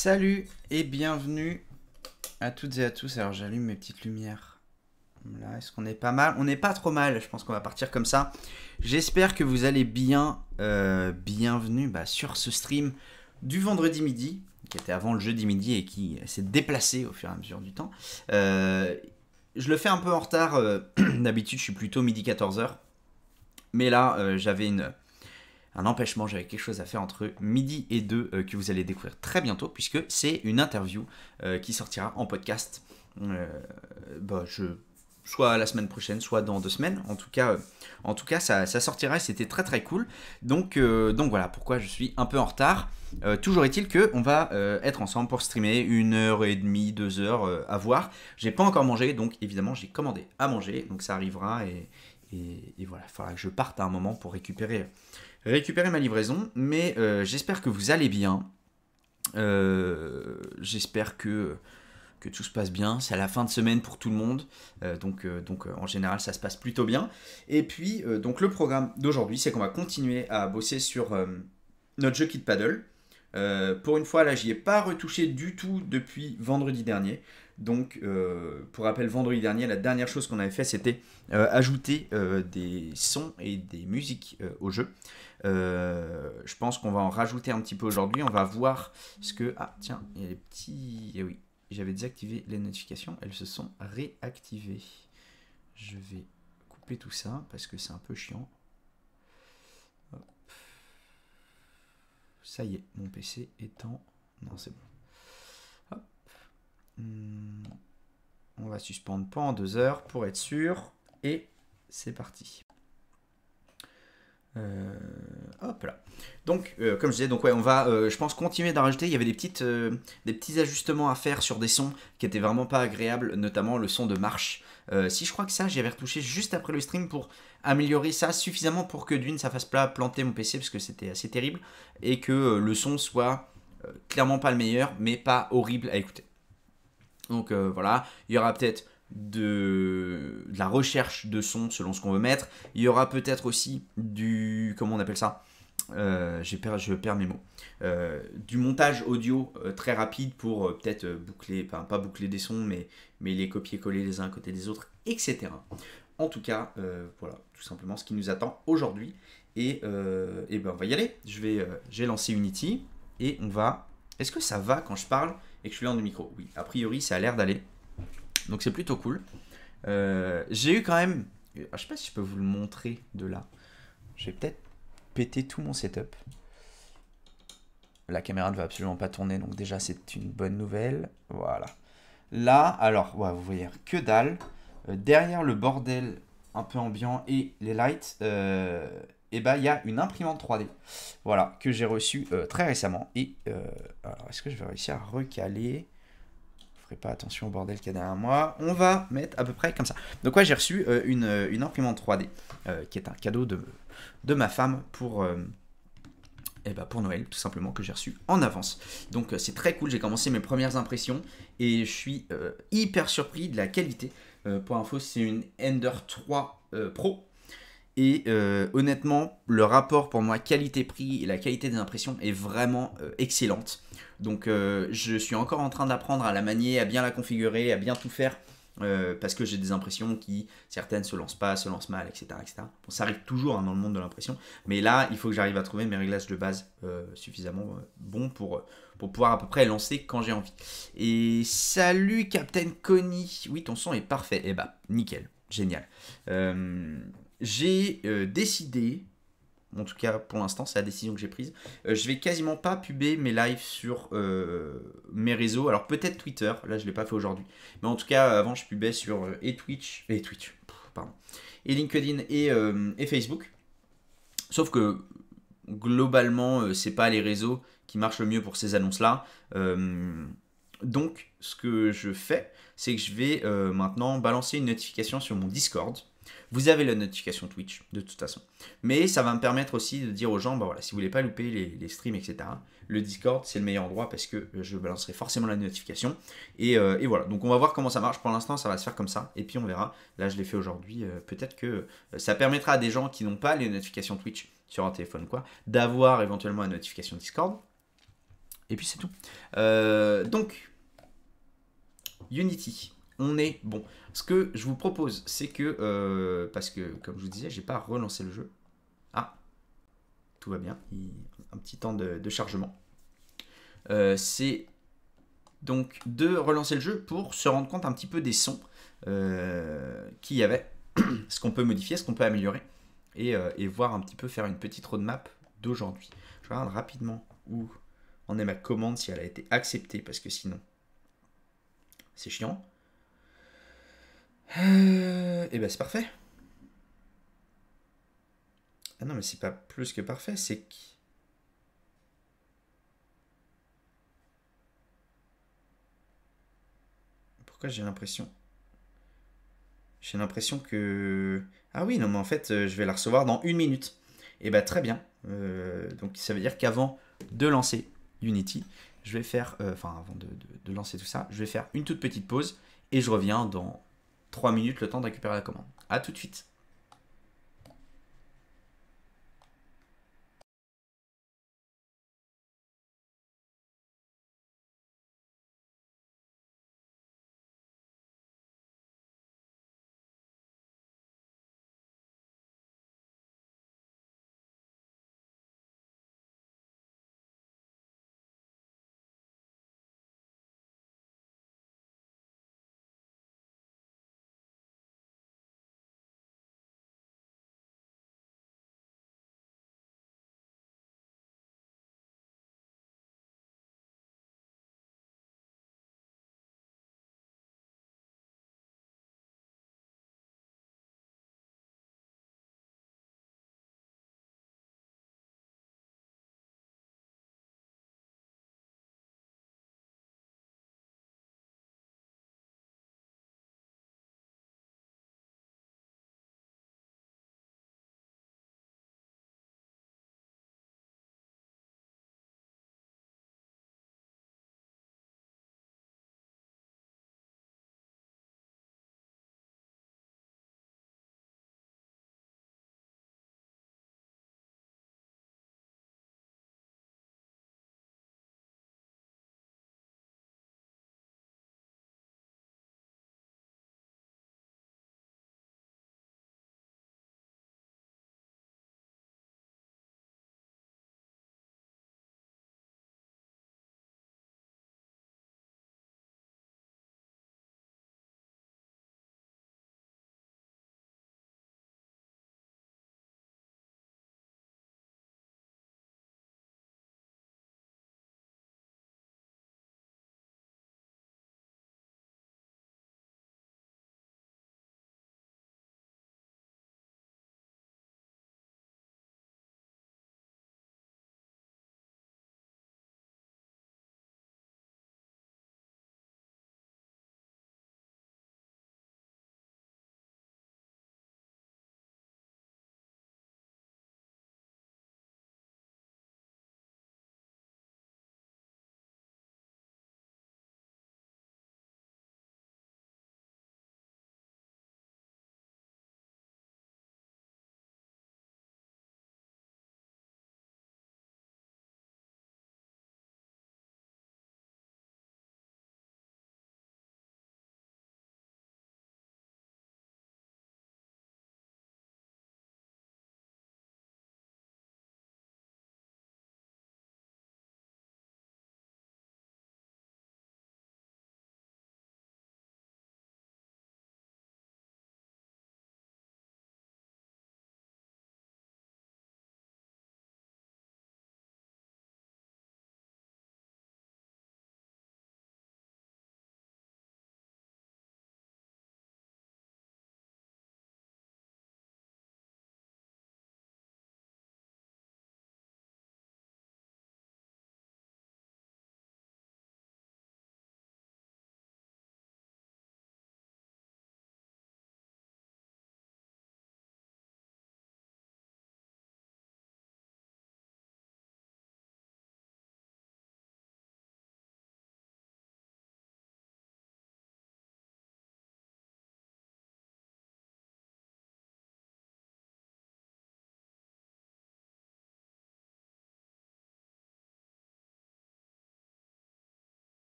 Salut et bienvenue à toutes et à tous. Alors j'allume mes petites lumières. Là, est-ce qu'on est pas mal? On n'est pas trop mal, je pense qu'on va partir comme ça. J'espère que vous allez bien. Bienvenue sur ce stream du vendredi midi, qui était avant le jeudi midi et qui s'est déplacé au fur et à mesure du temps. Je le fais un peu en retard. D'habitude, je suis plutôt midi 14h. Mais là, j'avais un empêchement, j'avais quelque chose à faire entre midi et 2 que vous allez découvrir très bientôt puisque c'est une interview qui sortira en podcast soit la semaine prochaine, soit dans 2 semaines. En tout cas ça sortira et c'était très très cool. Donc voilà pourquoi je suis un peu en retard. Toujours est-il qu'on va être ensemble pour streamer 1h30, 2h à voir. J'ai pas encore mangé, donc évidemment j'ai commandé à manger, donc ça arrivera et voilà, il faudra que je parte à un moment pour récupérer ma livraison, mais j'espère que vous allez bien. J'espère que tout se passe bien. C'est à la fin de semaine pour tout le monde, donc en général ça se passe plutôt bien. Et puis donc le programme d'aujourd'hui, c'est qu'on va continuer à bosser sur notre jeu Kit Paddle. Pour une fois, là, j'y ai pas retouché du tout depuis vendredi dernier. Donc, pour rappel, vendredi dernier, la dernière chose qu'on avait fait, c'était ajouter des sons et des musiques au jeu. Je pense qu'on va en rajouter un petit peu aujourd'hui. On va voir ce que... Ah, tiens, il y a les petits... Eh oui, j'avais désactivé les notifications. Elles se sont réactivées. Je vais couper tout ça parce que c'est un peu chiant. Ça y est, mon PC est en... Non, c'est bon. Hop. On va suspendre pendant 2 heures pour être sûr. Et c'est parti. Hop là. Donc, comme je disais, donc ouais, on va, je pense, continuer d'en rajouter. Il y avait des petits ajustements à faire sur des sons qui étaient vraiment pas agréables, notamment le son de marche. Si je crois que ça, j'y avais retouché juste après le stream pour améliorer ça suffisamment pour que d'une, ça fasse pas planter mon PC parce que c'était assez terrible et que le son soit clairement pas le meilleur, mais pas horrible à écouter. Donc voilà, il y aura peut-être de la recherche de son selon ce qu'on veut mettre. Il y aura peut-être aussi du... Comment on appelle ça je perds mes mots. Du montage audio très rapide pour peut-être boucler, enfin pas boucler des sons, mais les copier-coller les uns à côté des autres, etc. En tout cas, voilà, tout simplement ce qui nous attend aujourd'hui. Et ben on va y aller. J'ai lancé Unity et on va... Est-ce que ça va quand je parle et que je suis là en micro? Oui, a priori ça a l'air d'aller. Donc c'est plutôt cool. J'ai eu quand même... Je sais pas si je peux vous le montrer de là. Je vais peut-être péter tout mon setup. La caméra ne va absolument pas tourner, donc déjà c'est une bonne nouvelle. Voilà. Là, alors, ouais, vous voyez que dalle. Derrière le bordel un peu ambiant et les lights, et ben il y a une imprimante 3D. Voilà, que j'ai reçue très récemment. Et alors, est-ce que je vais réussir à recaler? Pas attention au bordel qu'il y a derrière moi. On va mettre à peu près comme ça. Donc ouais, j'ai reçu une imprimante 3D qui est un cadeau de ma femme pour Noël, tout simplement, que j'ai reçu en avance. Donc c'est très cool, j'ai commencé mes premières impressions et je suis hyper surpris de la qualité. Pour info, c'est une Ender 3 Pro. Et honnêtement, le rapport pour moi qualité-prix et la qualité des impressions est vraiment excellente. Donc je suis encore en train d'apprendre à la manier, à bien la configurer, à bien tout faire. Parce que j'ai des impressions qui, certaines se lancent pas, se lancent mal, etc. etc. Bon, ça arrive toujours dans le monde de l'impression. Mais là, il faut que j'arrive à trouver mes réglages de base suffisamment bons pour pouvoir à peu près lancer quand j'ai envie. Et salut Captain Connie. Oui, ton son est parfait. Eh bah, nickel. Génial. J'ai décidé, en tout cas pour l'instant c'est la décision que j'ai prise, je vais quasiment pas puber mes lives sur mes réseaux, alors peut-être Twitter, là je l'ai pas fait aujourd'hui, mais en tout cas avant je pubais sur et LinkedIn et Facebook, sauf que globalement c'est pas les réseaux qui marchent le mieux pour ces annonces là, donc ce que je fais c'est que je vais maintenant balancer une notification sur mon Discord. Vous avez la notification Twitch, de toute façon. Mais ça va me permettre aussi de dire aux gens, bah voilà, si vous voulez pas louper les streams, etc., le Discord, c'est le meilleur endroit parce que je balancerai forcément la notification. Et voilà, donc on va voir comment ça marche. Pour l'instant, ça va se faire comme ça. Et puis on verra. Là, je l'ai fait aujourd'hui. Peut-être que ça permettra à des gens qui n'ont pas les notifications Twitch sur un téléphone, quoi, d'avoir éventuellement la notification Discord. Et puis c'est tout. Donc, Unity. On est bon. Ce que je vous propose, c'est que, parce que, comme je vous disais, j'ai pas relancé le jeu. Ah, tout va bien. Un petit temps de chargement. C'est donc de relancer le jeu pour se rendre compte un petit peu des sons qu'il y avait, ce qu'on peut modifier, ce qu'on peut améliorer, et voir un petit peu faire une petite roadmap d'aujourd'hui. Je regarde rapidement où en est ma commande, si elle a été acceptée, parce que sinon, c'est chiant. Et ben c'est parfait. Ah non, mais c'est pas plus que parfait, c'est que... Pourquoi j'ai l'impression... J'ai l'impression que... Ah oui, non, mais en fait, je vais la recevoir dans 1 minute. Et bah très bien. Donc ça veut dire qu'avant de lancer Unity, je vais faire... Enfin, avant de lancer tout ça, je vais faire une toute petite pause. Et je reviens dans 3 minutes, le temps de récupérer la commande. A tout de suite.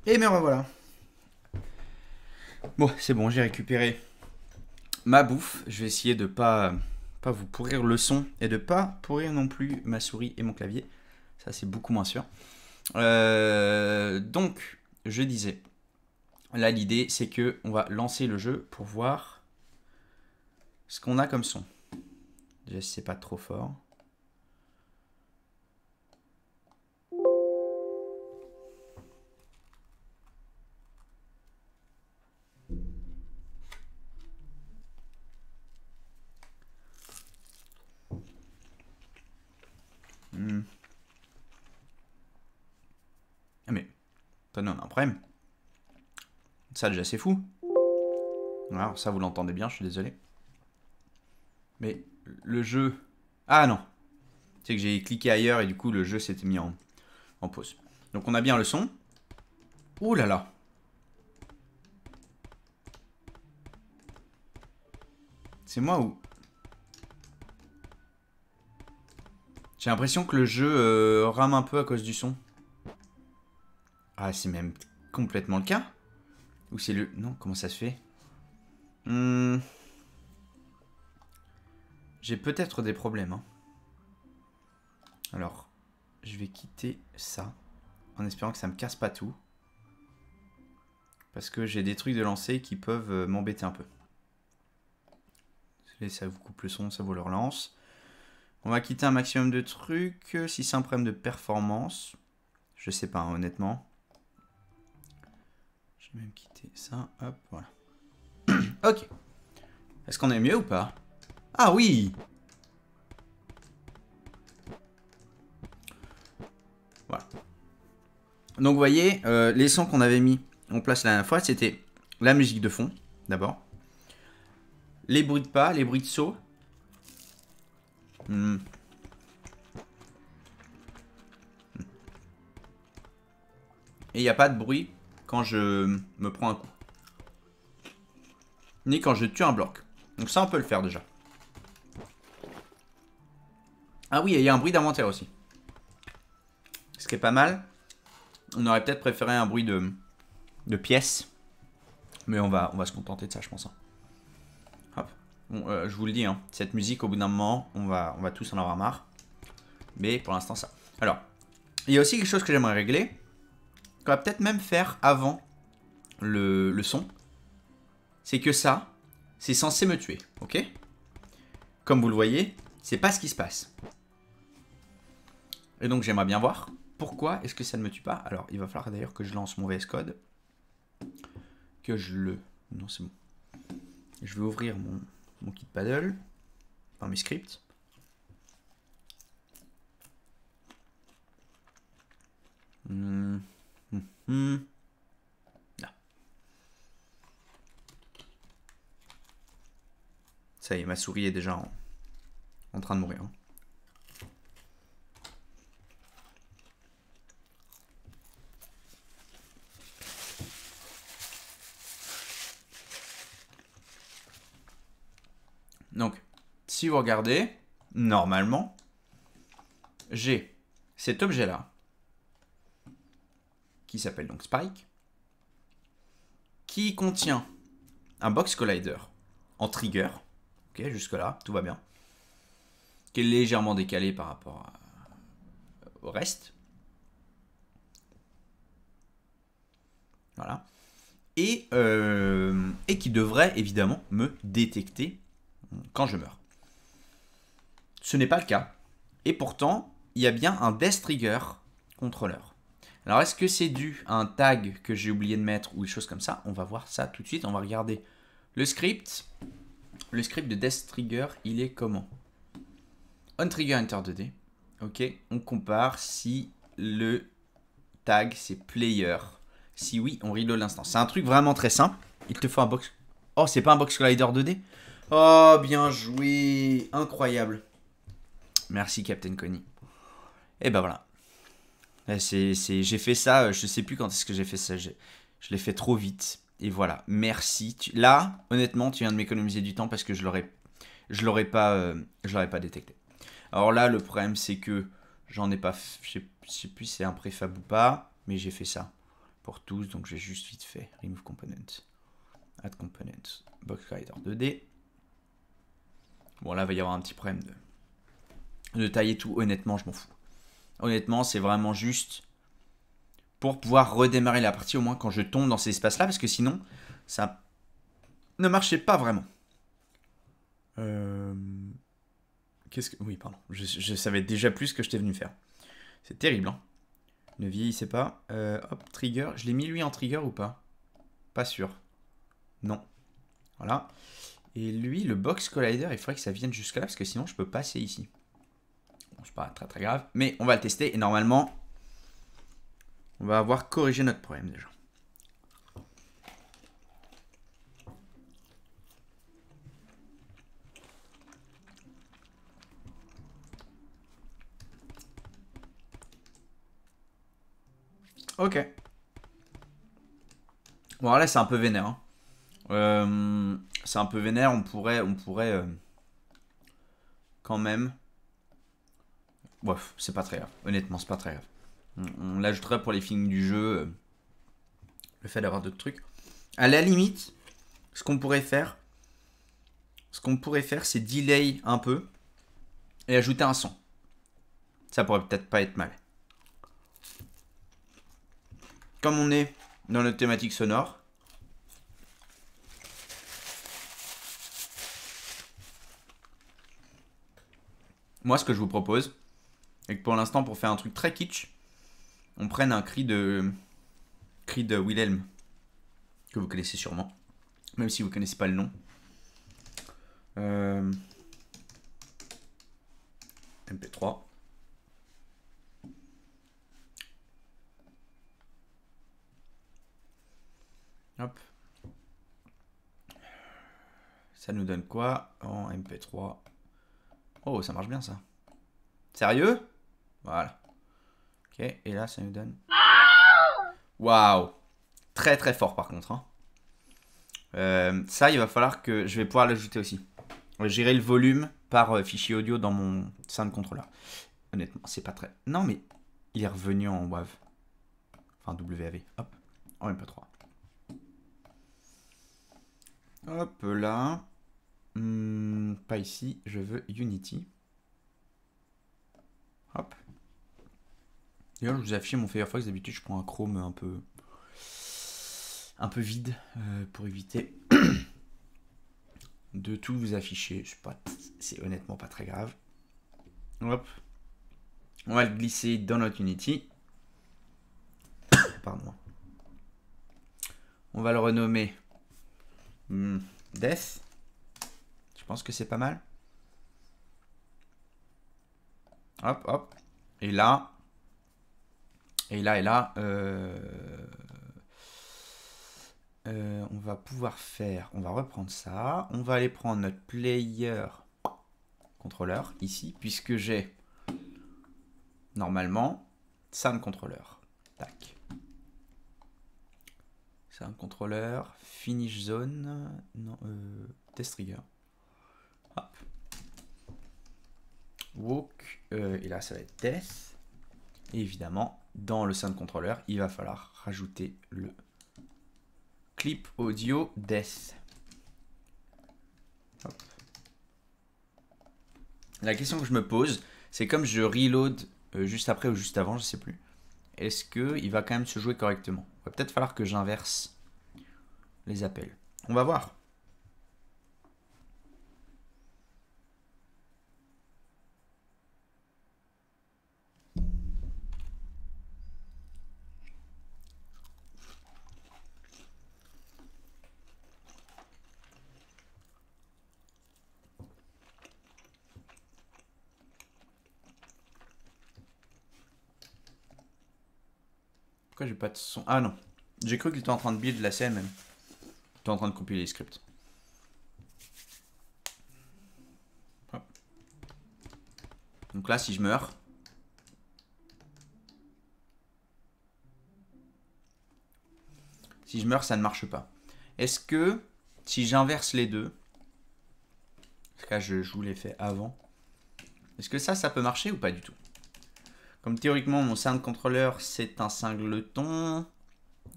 Et me revoilà. Bon, c'est bon, j'ai récupéré ma bouffe. Je vais essayer de pas vous pourrir le son et de pas pourrir non plus ma souris et mon clavier. Ça, c'est beaucoup moins sûr. Donc, je disais, là, l'idée, c'est que on va lancer le jeu pour voir ce qu'on a comme son. Déjà, si c'est pas trop fort. Ah mais, attendez, on a un problème. Ça déjà c'est fou. Alors ça vous l'entendez bien, je suis désolé. Mais le jeu... Ah non. C'est que j'ai cliqué ailleurs et du coup le jeu s'était mis en pause. Donc on a bien le son. Ouh là là. C'est moi ou... J'ai l'impression que le jeu rame un peu à cause du son. Ah c'est même complètement le cas. Ou c'est le... Non, comment ça se fait? J'ai peut-être des problèmes. Hein. Alors, je vais quitter ça. En espérant que ça me casse pas tout. Parce que j'ai des trucs de lancer qui peuvent m'embêter un peu. Ça vous coupe le son, ça vous le relance. On va quitter un maximum de trucs. Si c'est un problème de performance, je sais pas, hein, honnêtement. Je vais même quitter ça. Hop, voilà. Ok. Est-ce qu'on est mieux ou pas? Ah oui! Voilà. Donc vous voyez, les sons qu'on avait mis en place la dernière fois, c'était la musique de fond, d'abord. Les bruits de pas, les bruits de saut. Et il n'y a pas de bruit quand je me prends un coup. Ni quand je tue un bloc. Donc ça, on peut le faire déjà. Ah oui, et il y a un bruit d'inventaire aussi. Ce qui est pas mal. On aurait peut-être préféré un bruit de pièces. Mais on va se contenter de ça, je pense. Hop. Bon, je vous le dis, hein, cette musique, au bout d'un moment, on va tous en avoir marre. Mais pour l'instant, ça. Alors, il y a aussi quelque chose que j'aimerais régler. Qu'on va peut-être même faire avant le son. C'est que ça, c'est censé me tuer, ok? Comme vous le voyez, c'est pas ce qui se passe. Et donc j'aimerais bien voir pourquoi est-ce que ça ne me tue pas. Alors il va falloir d'ailleurs que je lance mon VS Code. Que je le... Non c'est bon. Je vais ouvrir mon kit paddle. Enfin mes scripts. Là. Ça y est, ma souris est déjà en train de mourir. Hein. Donc, si vous regardez, normalement, j'ai cet objet-là, qui s'appelle donc Spike, qui contient un box collider en trigger, ok, jusque-là, tout va bien, qui est légèrement décalé par rapport au reste. Voilà. Et qui devrait évidemment me détecter quand je meurs. Ce n'est pas le cas. Et pourtant, il y a bien un Death Trigger contrôleur. Alors, est-ce que c'est dû à un tag que j'ai oublié de mettre ou des choses comme ça? On va voir ça tout de suite. On va regarder le script. Le script de Death Trigger, il est comment? On trigger enter 2D. Ok, on compare si le tag c'est player. Si oui, on reload l'instance. C'est un truc vraiment très simple. Il te faut un box... Oh, c'est pas un box collider 2D? Oh, bien joué. Incroyable. Merci, Captain Connie. Et ben voilà. J'ai fait ça, je sais plus quand est-ce que j'ai fait ça. Je l'ai fait trop vite. Et voilà, merci. Là, honnêtement, tu viens de m'économiser du temps parce que je l'aurais pas détecté. Alors là, le problème, c'est que j'en ai pas... Je sais plus si c'est un préfab ou pas, mais j'ai fait ça. pour tous. Donc je vais juste vite fait remove component, add component, box collider 2D. Bon là il va y avoir un petit problème de taille et tout. Honnêtement je m'en fous. Honnêtement c'est vraiment juste pour pouvoir redémarrer la partie au moins quand je tombe dans ces espaces là, parce que sinon ça ne marchait pas vraiment. Oui, pardon. Je savais déjà plus ce que je t'ai venu faire. C'est terrible, hein. Ne vieillissez pas. Hop, trigger. Je l'ai mis lui en trigger ou pas? Pas sûr. Non. Voilà. Et lui, le box collider, il faudrait que ça vienne jusque là, parce que sinon je peux passer ici. Bon, c'est pas très très grave. Mais on va le tester et normalement, on va avoir corrigé notre problème déjà. Ok. Bon, là, c'est un peu vénère. Hein. C'est un peu vénère. On pourrait quand même. Bof, c'est pas très grave. Honnêtement, c'est pas très grave. On l'ajouterait pour les films du jeu. Le fait d'avoir d'autres trucs. À la limite, ce qu'on pourrait faire, c'est delay un peu et ajouter un son. Ça pourrait peut-être pas être mal. Comme on est dans notre thématique sonore, moi ce que je vous propose, c'est que pour l'instant, pour faire un truc très kitsch, on prenne un cri de Wilhelm, que vous connaissez sûrement, même si vous ne connaissez pas le nom. MP3. Hop. Ça nous donne quoi en MP3? Oh, ça marche bien ça. Sérieux? Voilà. Ok, et là ça nous donne... Waouh! Très très fort par contre. Hein. Ça, il va falloir que... Je vais pouvoir l'ajouter aussi. Gérer le volume par fichier audio dans mon sound controller. Honnêtement, c'est pas très... Non mais, il est revenu en WAV. Enfin, WAV. Hop, en MP3. Hop là. Pas ici, je veux Unity. Hop. D'ailleurs, je vous affiche mon Firefox. D'habitude, je prends un Chrome un peu vide pour éviter de tout vous afficher. C'est honnêtement pas très grave. Hop. On va le glisser dans notre Unity. Pardon. On va le renommer Death. Je pense que c'est pas mal. Hop, hop. Et là, on va pouvoir faire, on va reprendre ça. On va aller prendre notre player contrôleur ici, puisque j'ai normalement sound controller. Tac. Sound controller, finish zone, non, test trigger. Hop. Walk, et là ça va être death. Et évidemment, dans le sound controller, il va falloir rajouter le clip audio death. Hop. La question que je me pose, c'est comme je reload juste après ou juste avant, je sais plus. Est-ce qu'il va quand même se jouer correctement? Il va peut-être falloir que j'inverse les appels. On va voir. Pourquoi j'ai pas de son? Ah non. J'ai cru qu'il était en train de build la scène même. Il était en train de compiler les scripts. Hop. Donc là, si je meurs... Si je meurs, ça ne marche pas. Est-ce que, si j'inverse les deux... Parce que là, je joue l'effet avant. Est-ce que ça peut marcher ou pas du tout? Comme théoriquement, mon sound controller, c'est un singleton.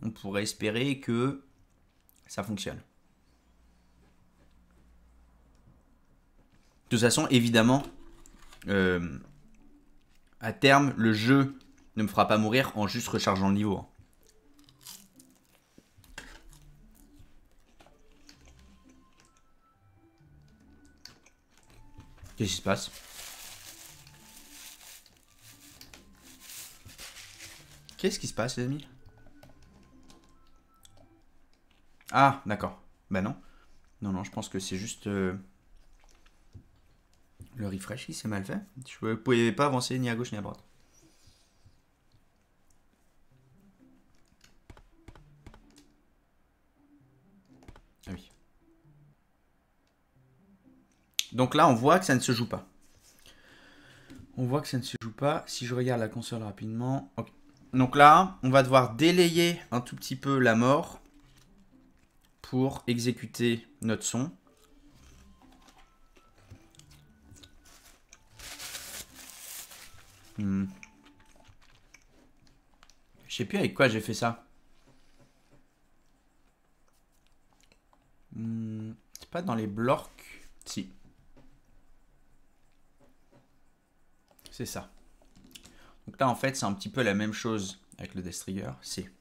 on pourrait espérer que ça fonctionne. De toute façon, évidemment, à terme, le jeu ne me fera pas mourir en juste rechargeant le niveau. Qu'est-ce qui se passe? Qu'est-ce qui se passe, les amis? Ah, d'accord. Bah non. Non, je pense que c'est juste le refresh qui s'est mal fait. Je ne pouvais pas avancer ni à gauche ni à droite. Ah oui. Donc là, on voit que ça ne se joue pas. On voit que ça ne se joue pas. Si je regarde la console rapidement. Okay. Donc là, on va devoir délayer un tout petit peu la mort pour exécuter notre son. Je sais plus avec quoi j'ai fait ça. C'est pas dans les blocs. Si. C'est ça. Donc là, en fait, c'est un petit peu la même chose avec le Death Trigger. C'est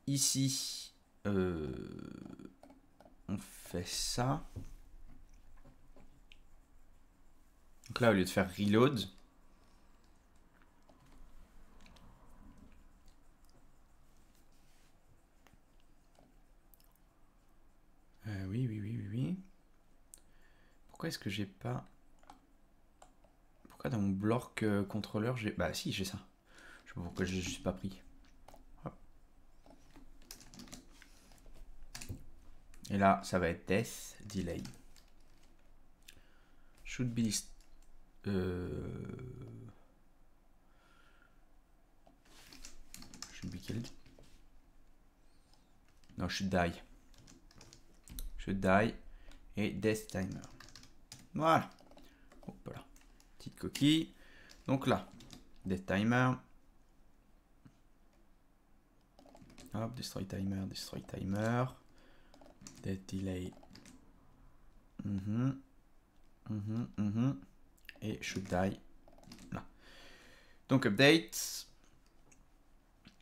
ici, on fait ça. Donc là, au lieu de faire reload, oui. Pourquoi est-ce que j'ai pas... Pourquoi dans mon bloc contrôleur, j'ai... Bah si, j'ai ça. Je sais pas pourquoi je n'ai juste pas pris. Hop. Et là, ça va être Death Delay. Should be... Should be killed. Non, should die. Should die. Et Death Timer. Voilà. Hop là. Petite coquille. Donc là, Death Timer. Hop, Destroy Timer, Destroy Timer. Death Delay. Et Should Die. Là. Donc update.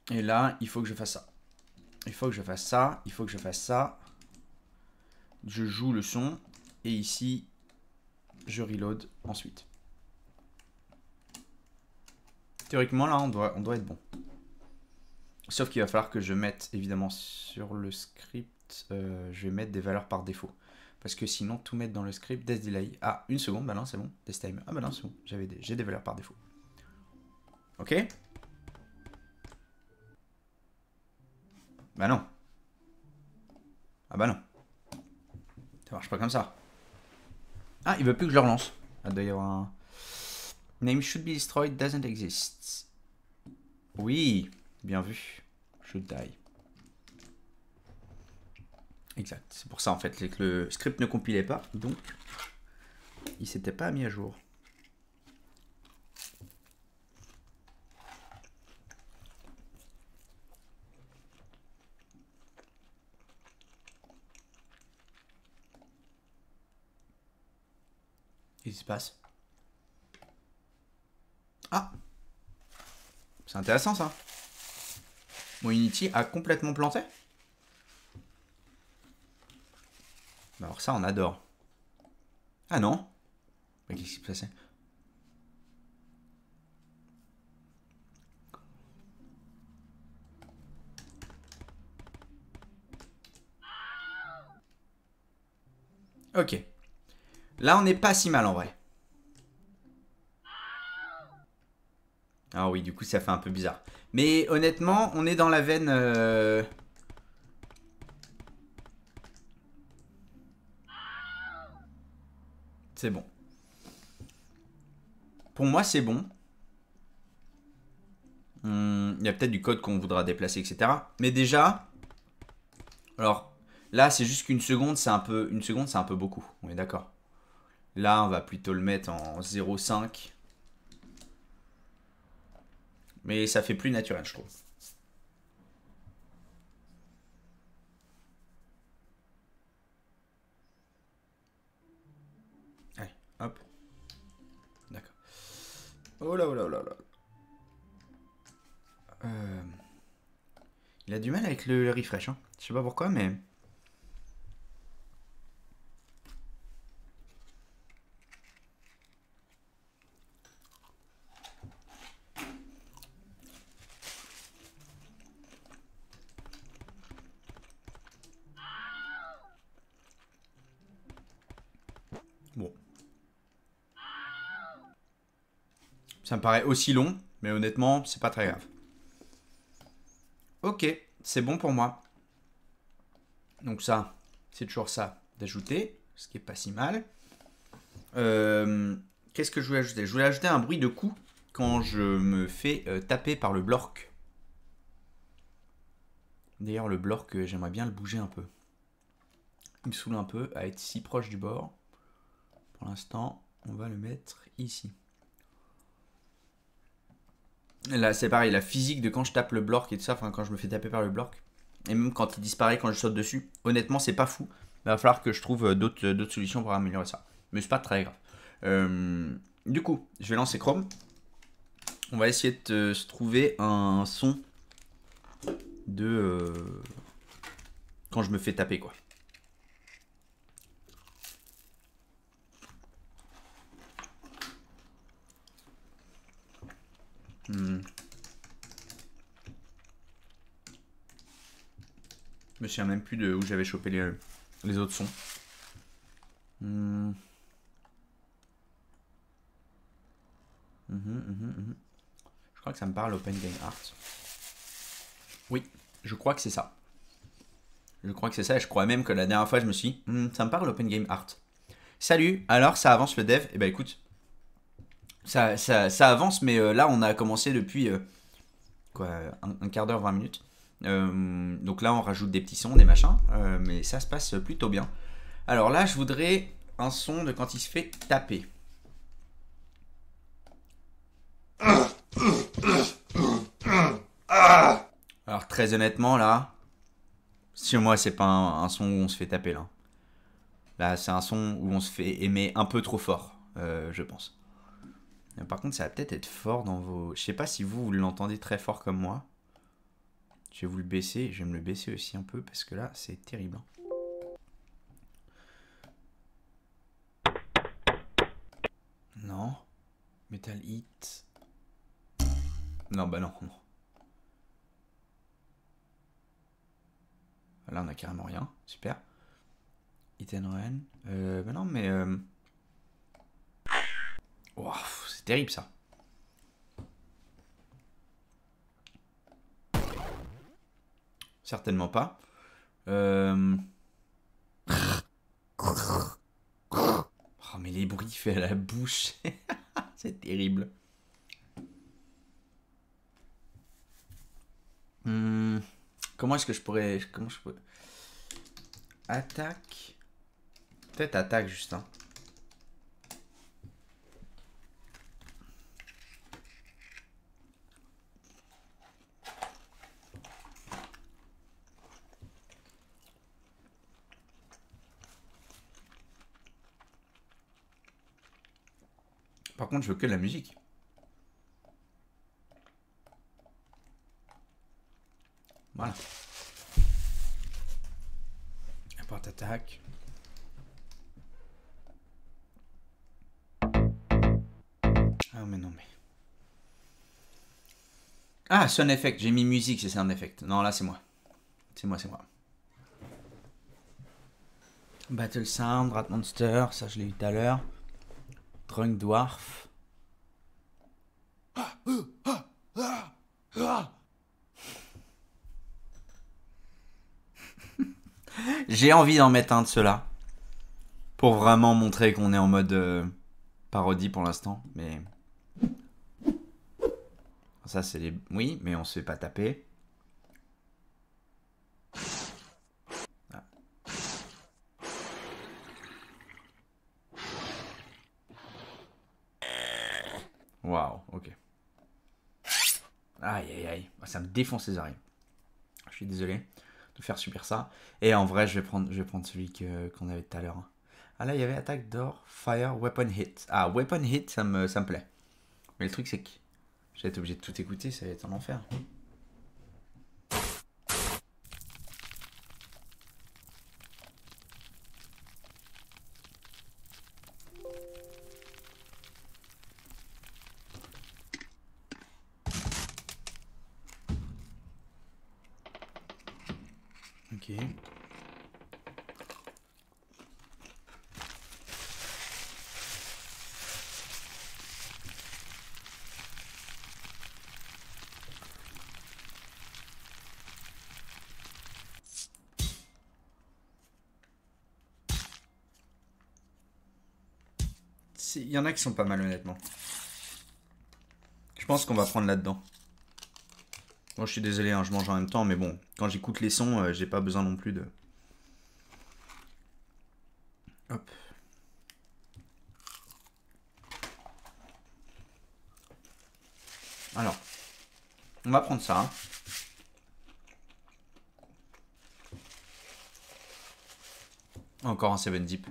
Et là, il faut que je fasse ça. Il faut que je fasse ça. Il faut que je fasse ça. Je joue le son. Et ici, je reload ensuite. Théoriquement, là, on doit être bon. Sauf qu'il va falloir que je mette, évidemment, sur le script, je vais mettre des valeurs par défaut. Parce que sinon, tout mettre dans le script, Death Delay. Ah, une seconde, bah non, c'est bon. Death Timer. Ah bah non, c'est bon. J'ai des valeurs par défaut. Ok? Bah non. Ah bah non. Ça marche pas comme ça. Ah, il veut plus que je le relance. Ah, d'ailleurs, un... Name should be destroyed doesn't exist. Oui, bien vu. Should die. Exact. C'est pour ça en fait que le script ne compilait pas, donc il s'était pas mis à jour. Qu'est-ce qui se passe? Ah, c'est intéressant ça. Mon Unity a complètement planté. Alors ça, on adore. Ah non. Qu'est-ce qui s'est passé? Ok. Là, on n'est pas si mal en vrai. Ah oui, du coup, ça fait un peu bizarre. Mais honnêtement, on est dans la veine... C'est bon. Pour moi, c'est bon. Il y a peut-être du code qu'on voudra déplacer, etc. Mais déjà... Alors, là, c'est juste qu'une seconde, c'est un peu... Une seconde, c'est un peu beaucoup. On est d'accord. Là, on va plutôt le mettre en 0,5. Mais ça fait plus naturel, je trouve. Allez, hop. D'accord. Oh là, oh là, oh là, là. Il a du mal avec le refresh. Hein. Je sais pas pourquoi, mais... Bon. Ça me paraît aussi long, mais honnêtement, c'est pas très grave. Ok, c'est bon pour moi. Donc ça, c'est toujours ça d'ajouter, ce qui est pas si mal. Qu'est-ce que je voulais ajouter? Je voulais ajouter un bruit de coup quand je me fais taper par le blork. D'ailleurs, le blork, j'aimerais bien le bouger un peu. Il me saoule un peu à être si proche du bord. Pour l'instant, on va le mettre ici. Là, c'est pareil, la physique de quand je tape le blork et tout ça, enfin quand je me fais taper par le blork, et même quand il disparaît quand je saute dessus, honnêtement, c'est pas fou. Il va falloir que je trouve d'autres solutions pour améliorer ça. Mais c'est pas très grave. Du coup, je vais lancer Chrome. On va essayer de se trouver un son de quand je me fais taper, quoi. Je me souviens même plus de où j'avais chopé les autres sons. Je crois que ça me parle Open Game Art. Oui, je crois que c'est ça. Je crois que c'est ça et je crois même que la dernière fois je me suis dit, ça me parle Open Game Art. Salut, alors ça avance le dev? Eh ben écoute, ça avance, mais là on a commencé depuis un quart d'heure, 20 minutes. Donc là on rajoute des petits sons, des machins, mais ça se passe plutôt bien. Alors là je voudrais un son de quand il se fait taper. Alors très honnêtement là, sur moi c'est pas un son où on se fait taper là. Là c'est un son où on se fait aimer un peu trop fort, je pense. Par contre ça va peut-être être fort dans vos... Je sais pas si vous l'entendez très fort comme moi. Je vais vous le baisser, je vais me le baisser aussi un peu parce que là c'est terrible. Non. Metal Hit. Non bah non. Là on a carrément rien, super. Hit and Run. Bah non mais... Wow, c'est terrible ça. Certainement pas. Oh mais les bruits faits à la bouche. C'est terrible. Comment est-ce que je pourrais... Attaque. Peut-être attaque juste. Hein. Par contre, je veux que la musique. Voilà. Porte attaque. Ah mais non mais... Ah, Sound Effect. J'ai mis musique, c'est Sound Effect. Non, là c'est moi. C'est moi. Battle Sound, Rat Monster, ça je l'ai eu tout à l'heure. Drunk Dwarf. J'ai envie d'en mettre un de ceux-là. Pour vraiment montrer qu'on est en mode parodie pour l'instant. Mais... Ça c'est les... Oui, mais on se fait pas taper. Ah. Waouh, ok. Aïe, aïe, aïe. Ça me défonce les oreilles. Je suis désolé de faire subir ça. Et en vrai, je vais prendre celui qu'on avait tout à l'heure. Ah là, il y avait attaque door, fire, weapon hit. Ah, weapon hit, ça me plaît. Mais le truc, c'est que je vais être obligé de tout écouter, ça va être un enfer. Ok. Il y en a qui sont pas mal, honnêtement. Je pense qu'on va prendre là-dedans. Moi, je suis désolé, hein, je mange en même temps, mais bon, quand j'écoute les sons, j'ai pas besoin non plus de... Hop. Alors, on va prendre ça. Encore un 7 Deep.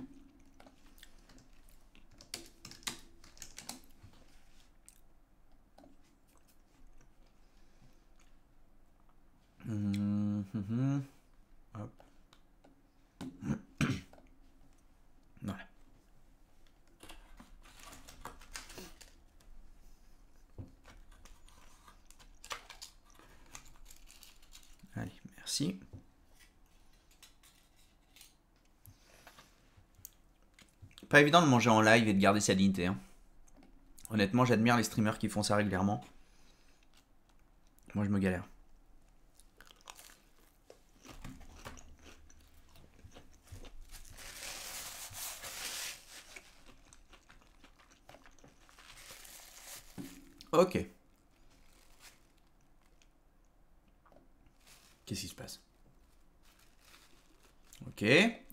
Hop. Voilà. Allez, merci. Pas évident de manger en live et de garder sa dignité. Hein. Honnêtement, j'admire les streamers qui font ça régulièrement. Moi, je me galère. Ok. Qu'est-ce qui se passe? Ok.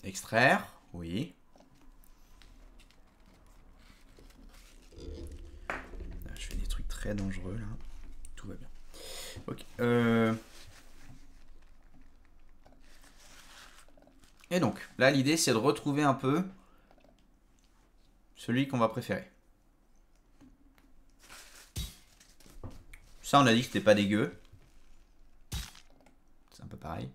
Extraire. Oui. Là, je fais des trucs très dangereux, là. Tout va bien. Ok. Et donc, là, l'idée, c'est de retrouver un peu celui qu'on va préférer. Ça, on a dit que c'était pas dégueu. C'est un peu pareil.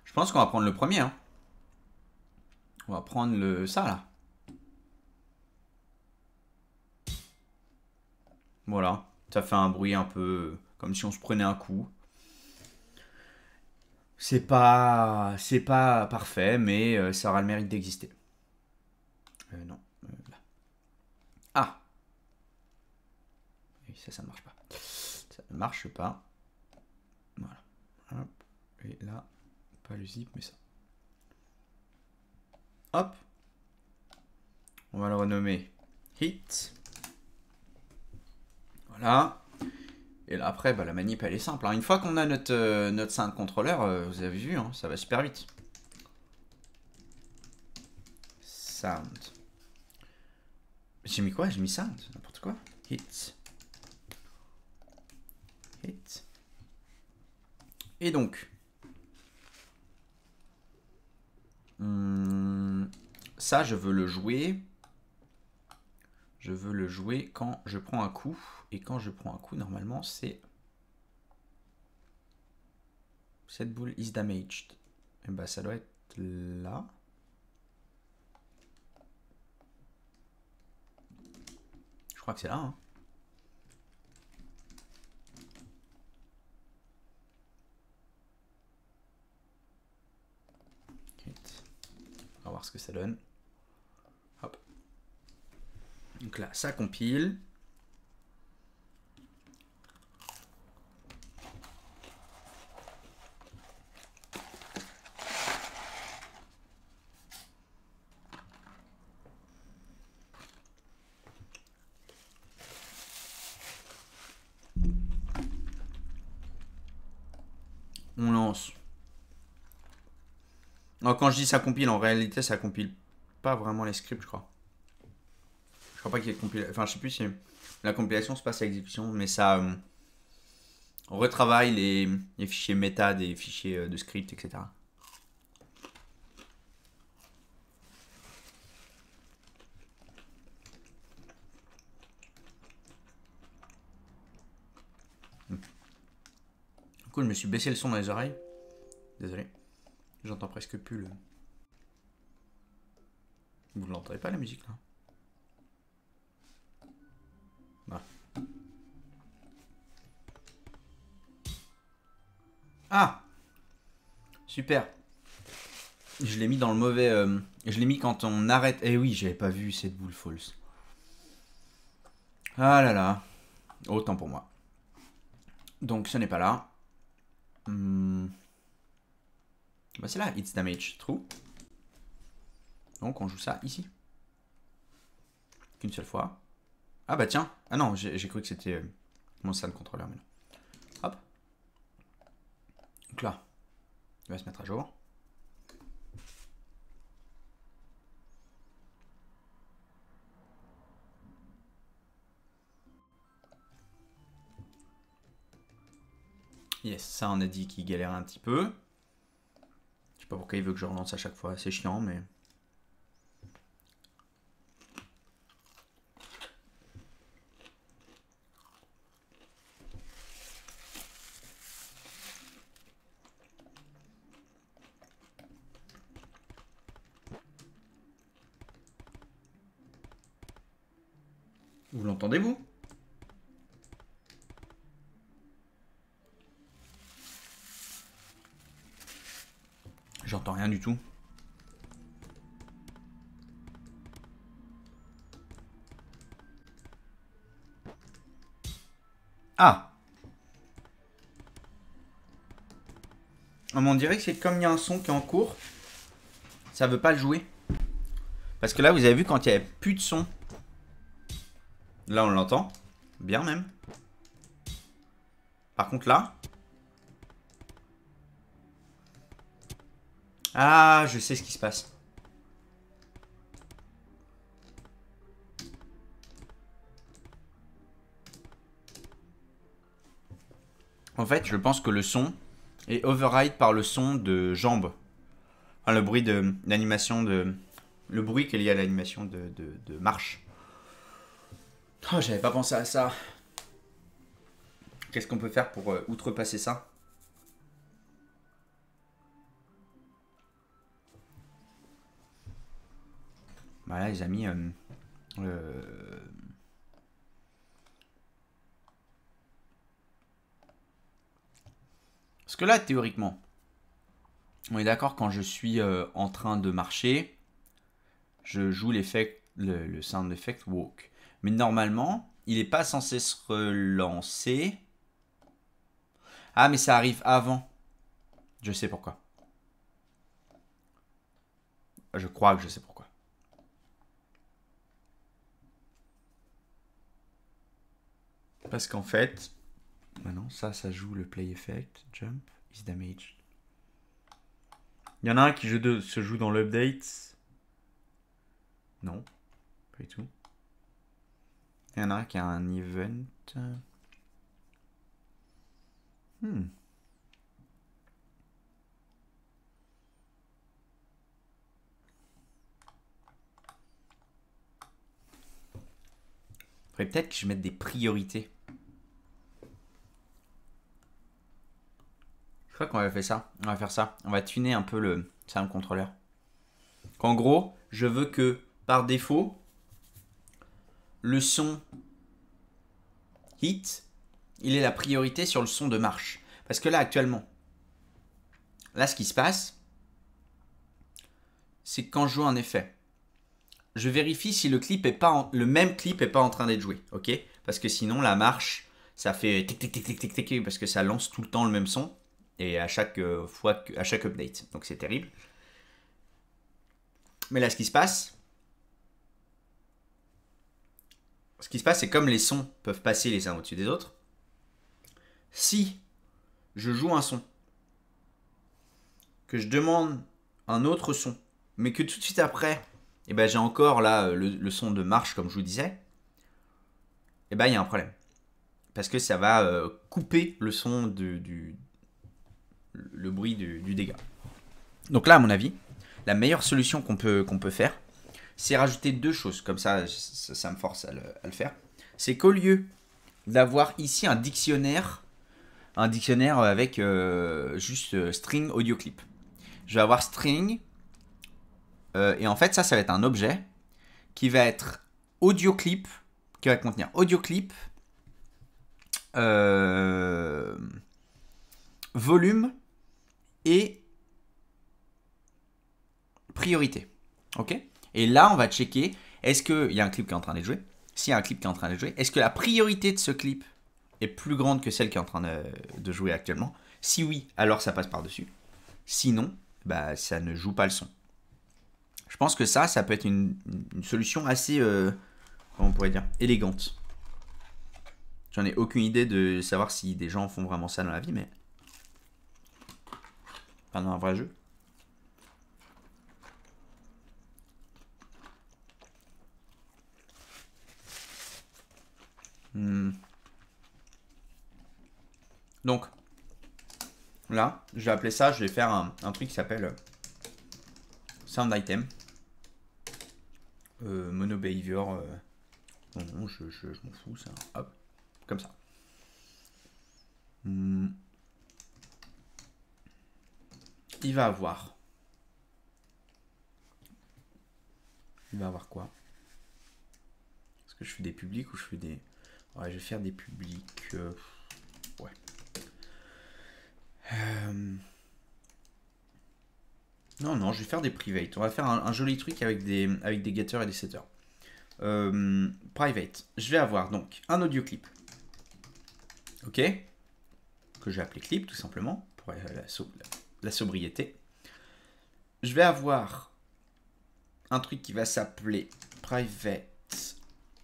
Je pense qu'on va prendre le premier. Hein. On va prendre ça, là. Voilà. Ça fait un bruit un peu comme si on se prenait un coup. C'est pas parfait, mais ça aura le mérite d'exister. Non. Là. Ah. Oui, ça marche pas. Ça ne marche pas. Voilà. Hop. Et là, pas le zip, mais ça. Hop. On va le renommer Hit. Voilà. Et là, après, bah, la manip, elle est simple. Hein. Une fois qu'on a notre 5 contrôleur, vous avez vu, hein, ça va super vite. Sound. J'ai mis quoi? J'ai mis sound. N'importe quoi. Hit. Hit. Et donc, ça, je veux le jouer. Je veux le jouer quand je prends un coup. Et quand je prends un coup, normalement, c'est... Cette boule is damaged. Et bah, ça doit être là. Je crois que c'est là. Hein. On va voir ce que ça donne. Hop. Donc là, ça compile. On lance Alors, quand je dis ça compile, en réalité, ça compile pas vraiment les scripts, je crois. Je crois pas qu'il y ait compilation. Enfin, je sais plus si la compilation se passe à l'exécution, mais ça retravaille les fichiers méta des fichiers de script, etc. Du coup, je me suis baissé le son dans les oreilles. Désolé. J'entends presque plus le... Vous ne l'entendez pas, la musique, là? Voilà. Ah! Super. Je l'ai mis dans le mauvais... je l'ai mis quand on arrête... Eh oui, j'avais pas vu cette boule false. Ah là là. Autant pour moi. Donc, ce n'est pas là. Bah c'est là, it's damage, true. Donc on joue ça ici. Qu'une seule fois. Ah bah tiens. Ah non, j'ai cru que c'était mon stand contrôleur. Mais non. Hop. Donc là, il va se mettre à jour. Yes, ça on a dit qu'il galère un petit peu. Je sais pas pourquoi il veut que je relance à chaque fois, c'est chiant mais... Vous l'entendez vous? J'entends rien du tout. Ah! On dirait que c'est comme il y a un son qui est en cours, ça veut pas le jouer. Parce que là, vous avez vu, quand il n'y avait plus de son, là on l'entend, bien même. Par contre là... Ah, je sais ce qui se passe. En fait, je pense que le son est override par le son de jambes. Enfin, le bruit d'animation de... Le bruit qui est lié à l'animation de marche. Oh, j'avais pas pensé à ça. Qu'est-ce qu'on peut faire pour outrepasser ça? Voilà, les amis. Parce que là, théoriquement, on est d'accord, quand je suis en train de marcher, je joue le sound effect walk. Mais normalement, il n'est pas censé se relancer. Ah, mais ça arrive avant. Je sais pourquoi. Je crois que je sais pourquoi. Parce qu'en fait... Maintenant, ça joue le play effect. Jump is damaged. Il y en a un qui se joue dans l'update. Non, pas du tout. Il y en a un qui a un event. Faudrait peut-être que je mette des priorités. Je crois qu'on va faire ça. On va faire ça. On va tuner un peu le sound controller. En gros, je veux que par défaut, le son hit, il ait la priorité sur le son de marche. Parce que là, actuellement, là, ce qui se passe, c'est que quand je joue un effet, je vérifie si le même clip n'est pas en train d'être joué, ok? Parce que sinon, la marche, ça fait tic tic tic tic tic tic, parce que ça lance tout le temps le même son, et à chaque fois, à chaque update. Donc c'est terrible. Mais là, ce qui se passe, c'est comme les sons peuvent passer les uns au-dessus des autres. Si je joue un son, que je demande un autre son, mais que tout de suite après, et ben j'ai encore là le son de marche comme je vous disais, et ben il y a un problème. Parce que ça va couper le son le bruit du dégât. Donc là, à mon avis, la meilleure solution qu'on peut faire, c'est rajouter deux choses. Comme ça me force à le faire. C'est qu'au lieu d'avoir ici un dictionnaire avec juste string audio clip, je vais avoir string, et en fait, ça va être un objet qui va être audio clip, qui va contenir audio clip, volume et priorité. Ok. Et là, on va checker, est-ce qu'il y a un clip qui est en train d'être joué? S'il y a un clip qui est en train d'être joué, est-ce que la priorité de ce clip est plus grande que celle qui est en train de jouer actuellement? Si oui, alors ça passe par-dessus. Sinon, bah, ça ne joue pas le son. Je pense que ça peut être une solution assez, comment on pourrait dire, élégante. J'en ai aucune idée de savoir si des gens font vraiment ça dans la vie, mais... Enfin, dans un vrai jeu. Donc, là, je vais appeler ça, je vais faire un truc qui s'appelle Sound Item. Mono Behavior. Non, je m'en fous, ça. Hop, comme ça. Il va avoir. Il va avoir quoi? Est-ce que je fais des publics ou je fais des... Ouais, je vais faire des publics... Ouais. Non, je vais faire des private. On va faire un joli truc avec des getters et des setters. Private. Je vais avoir donc un audio clip. Ok. Que je vais appeler clip tout simplement. Pour la sobriété. Je vais avoir un truc qui va s'appeler private.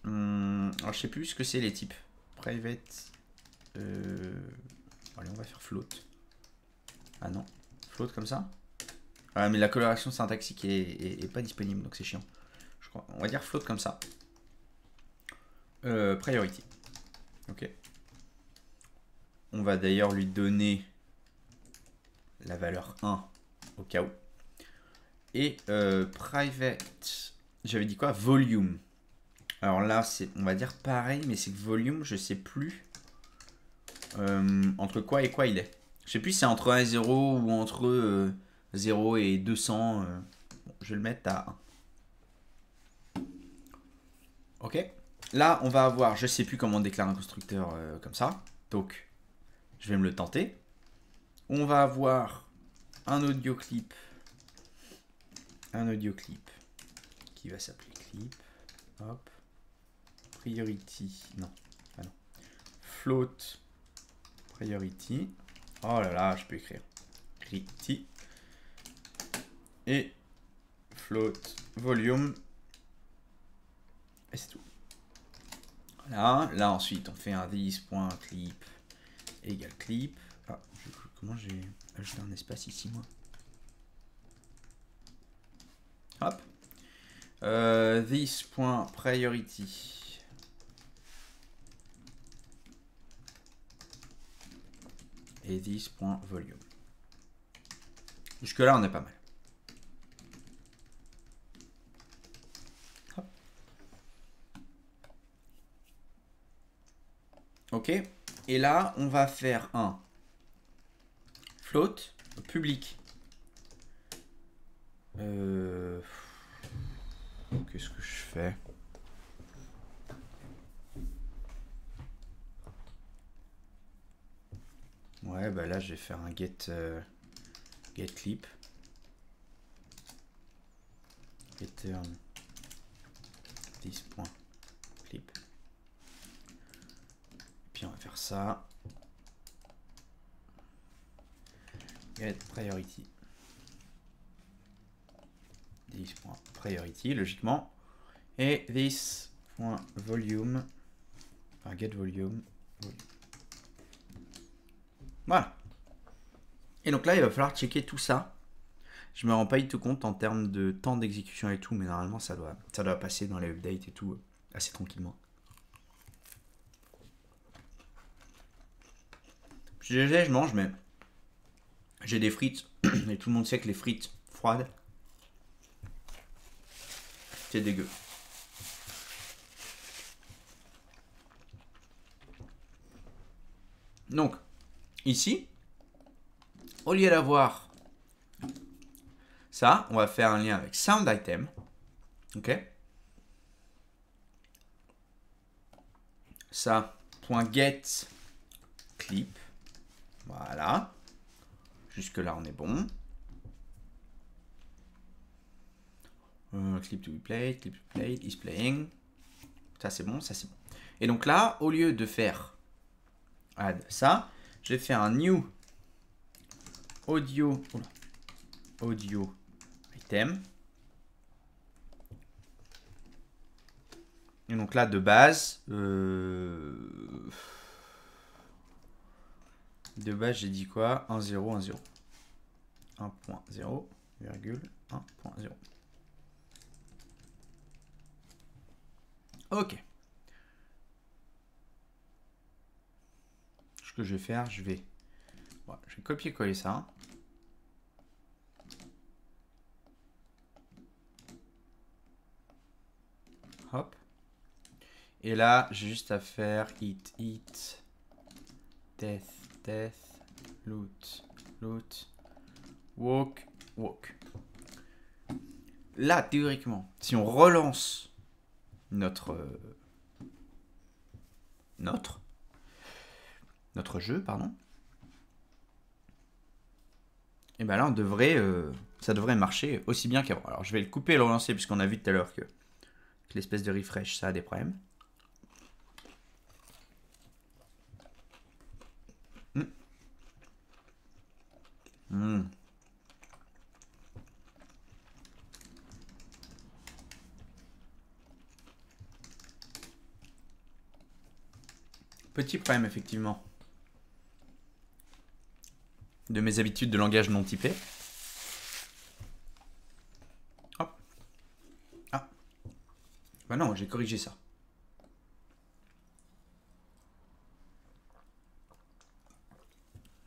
Alors je sais plus ce que c'est les types. Private. Allez, on va faire float. Ah non. Float comme ça. Ah, mais la coloration syntaxique est pas disponible, donc c'est chiant. Je crois. On va dire float comme ça. Priority. Ok. On va d'ailleurs lui donner la valeur 1 au cas où. Et private, j'avais dit quoi? Volume. Alors là, on va dire pareil, mais c'est que volume, je sais plus entre quoi et quoi il est. Je sais plus si c'est entre 1 et 0 ou entre 0 et 200. Bon, je vais le mettre à 1. Ok. Là, on va avoir, je sais plus comment on déclare un constructeur comme ça. Donc, je vais me le tenter. On va avoir un audio clip. Un audio clip qui va s'appeler clip. Hop. Priority. Non. Ah non. Float. Priority. Oh là là, je peux écrire. Priority. Et float volume. Et c'est tout. Voilà. Là ensuite, on fait un this.clip égale clip. Ah, comment j'ai ajouté un espace ici, moi? Hop. This.priority. Et this.volume. Jusque là, on est pas mal. Hop. Ok. Et là, on va faire un float public. Qu'est-ce que je fais? Ouais, bah là, je vais faire un get clip. Return this.clip. Puis on va faire ça. Get priority. This.priority, logiquement. Et this.volume. Enfin, get volume. Voilà. Et donc là, il va falloir checker tout ça. Je me rends pas du tout compte en termes de temps d'exécution et tout, mais normalement ça doit passer dans les updates et tout assez tranquillement. Je mange, mais j'ai des frites et tout le monde sait que les frites froides, c'est dégueu. Donc, ici, au lieu d'avoir ça, on va faire un lien avec Sound Item. Ok. Ça, .get clip. Voilà. Jusque là, on est bon. Clip to be played, clip to be played, is playing. Ça, c'est bon, ça, c'est bon. Et donc là, au lieu de faire add ça, je vais faire un new audio item. Et donc là, de base, j'ai dit quoi? 1, 0, 1, 0. 1.0, virgule 1.0. Ok. Ce que je vais faire, je vais copier-coller ça. Hop. Et là, j'ai juste à faire eat, death, loot, walk. Là, théoriquement, si on relance notre jeu, pardon, et ben là, ça devrait marcher aussi bien qu'avant. Alors, je vais le couper et le relancer, puisqu'on a vu tout à l'heure que l'espèce de refresh, ça a des problèmes. Petit problème, effectivement, de mes habitudes de langage non typé. Hop. Ah. Bah non, j'ai corrigé ça.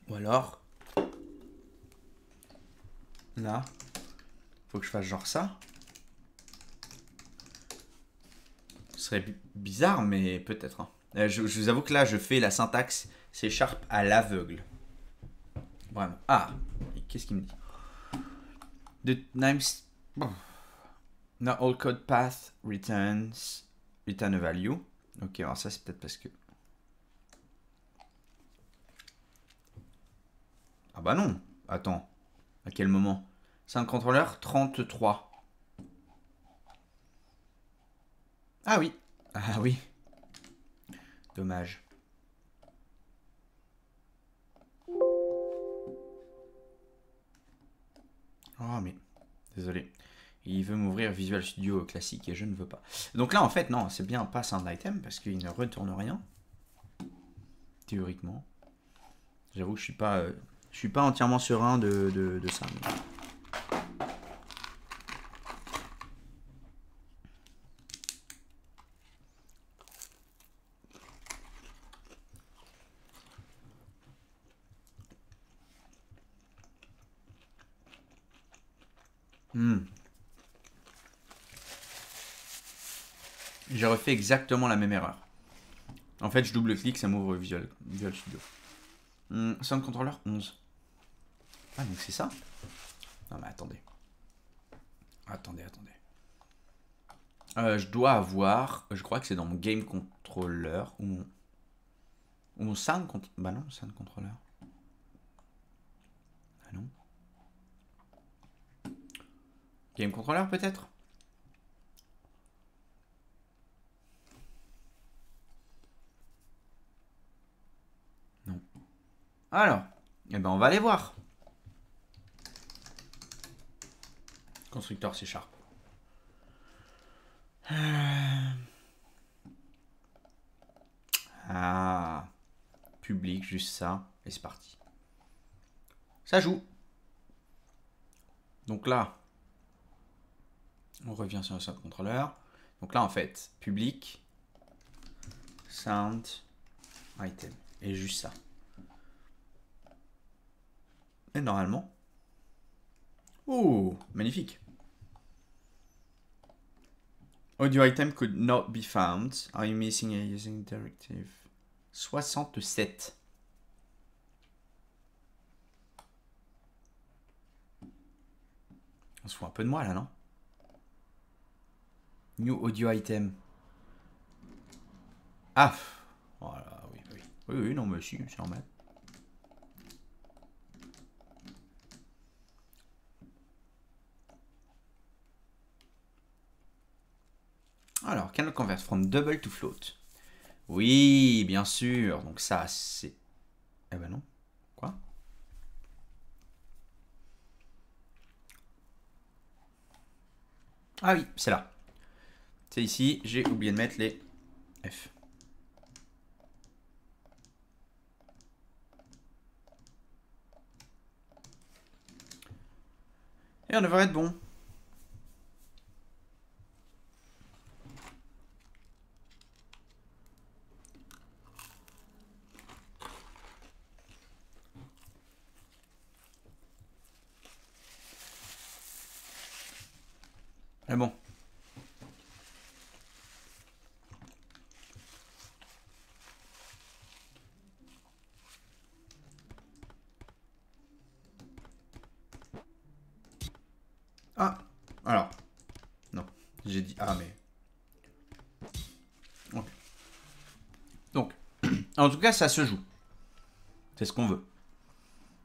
Ou alors, là, faut que je fasse genre ça. Ce serait bizarre, mais peut-être. Hein. Je vous avoue que là, je fais la syntaxe C# à l'aveugle. Vraiment. Ah, qu'est-ce qu'il me dit? The names. Not all code path return a value. Ok, alors ça, c'est peut-être parce que. Ah bah non. Attends. À quel moment? Sound controller 33. Ah oui. Ah oui. Dommage. Oh mais. Désolé. Il veut m'ouvrir Visual Studio classique et je ne veux pas. Donc là, en fait, non, c'est bien pas Sound Item parce qu'il ne retourne rien. Théoriquement. J'avoue que je suis pas entièrement serein de ça. J'ai refait exactement la même erreur. En fait, je double-clique, ça m'ouvre Visual Studio. Sound Controller 11. Ah, donc c'est ça? Non, mais attendez. Attendez. Je dois avoir... Je crois que c'est dans mon Game Controller ou mon Sound Controller. Bah non, Sound Controller. Ah non. Game Controller peut-être? Non. Alors, eh ben on va aller voir. Constructeur C#. Ah. Public, juste ça. Et c'est parti. Ça joue. Donc là, on revient sur le sound controller. Donc là, en fait, public, sound, item. Et juste ça. Et normalement... Oh, magnifique. Audio item could not be found. Are you missing a using directive? 67. On se fout un peu de moi là, non? New audio item. Ah, voilà, oui, oui. Oui, oui, non, mais si, c'est normal. Alors, cannot convert from double to float. Oui, bien sûr. Donc ça, c'est... Eh ben non. Quoi? Ah oui, c'est là. C'est ici. J'ai oublié de mettre les F. Et on devrait être bon. Ah bon. Ah, alors. Non, j'ai dit ah, mais... Ok. Donc, en tout cas, ça se joue. C'est ce qu'on veut.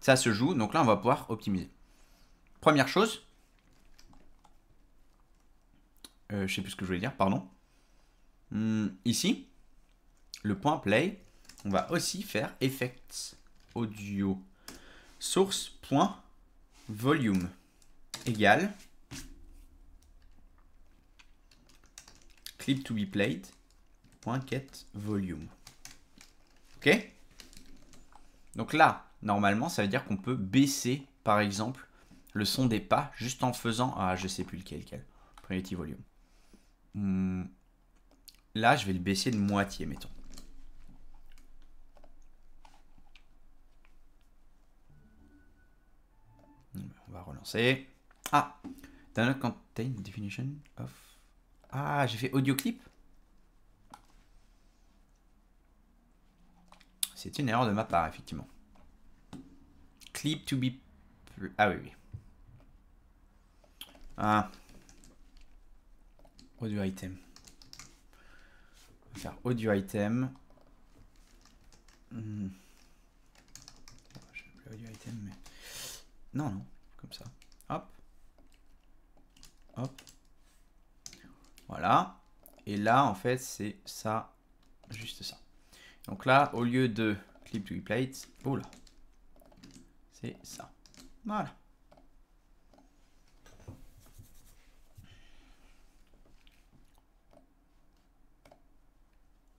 Ça se joue, donc là, on va pouvoir optimiser. Première chose... je sais plus ce que je voulais dire, pardon. Ici, le point play, on va aussi faire effects audio source point volume égale clip to be played point get volume. Ok? Donc là, normalement, ça veut dire qu'on peut baisser, par exemple, le son des pas juste en faisant... Ah, je sais plus lequel. Priority volume. Là, je vais le baisser de moitié, mettons. On va relancer. Ah, does not contain definition of... Ah, j'ai fait audio clip. C'est une erreur de ma part, effectivement. Clip to be... Ah oui, oui. Ah. Audio item. On va faire audio item. Je vais appeler audio item, mais... Non, non, comme ça. Hop. Hop. Voilà. Et là, en fait, c'est ça. Juste ça. Donc là, au lieu de clip to be played, oh là. C'est ça. Voilà.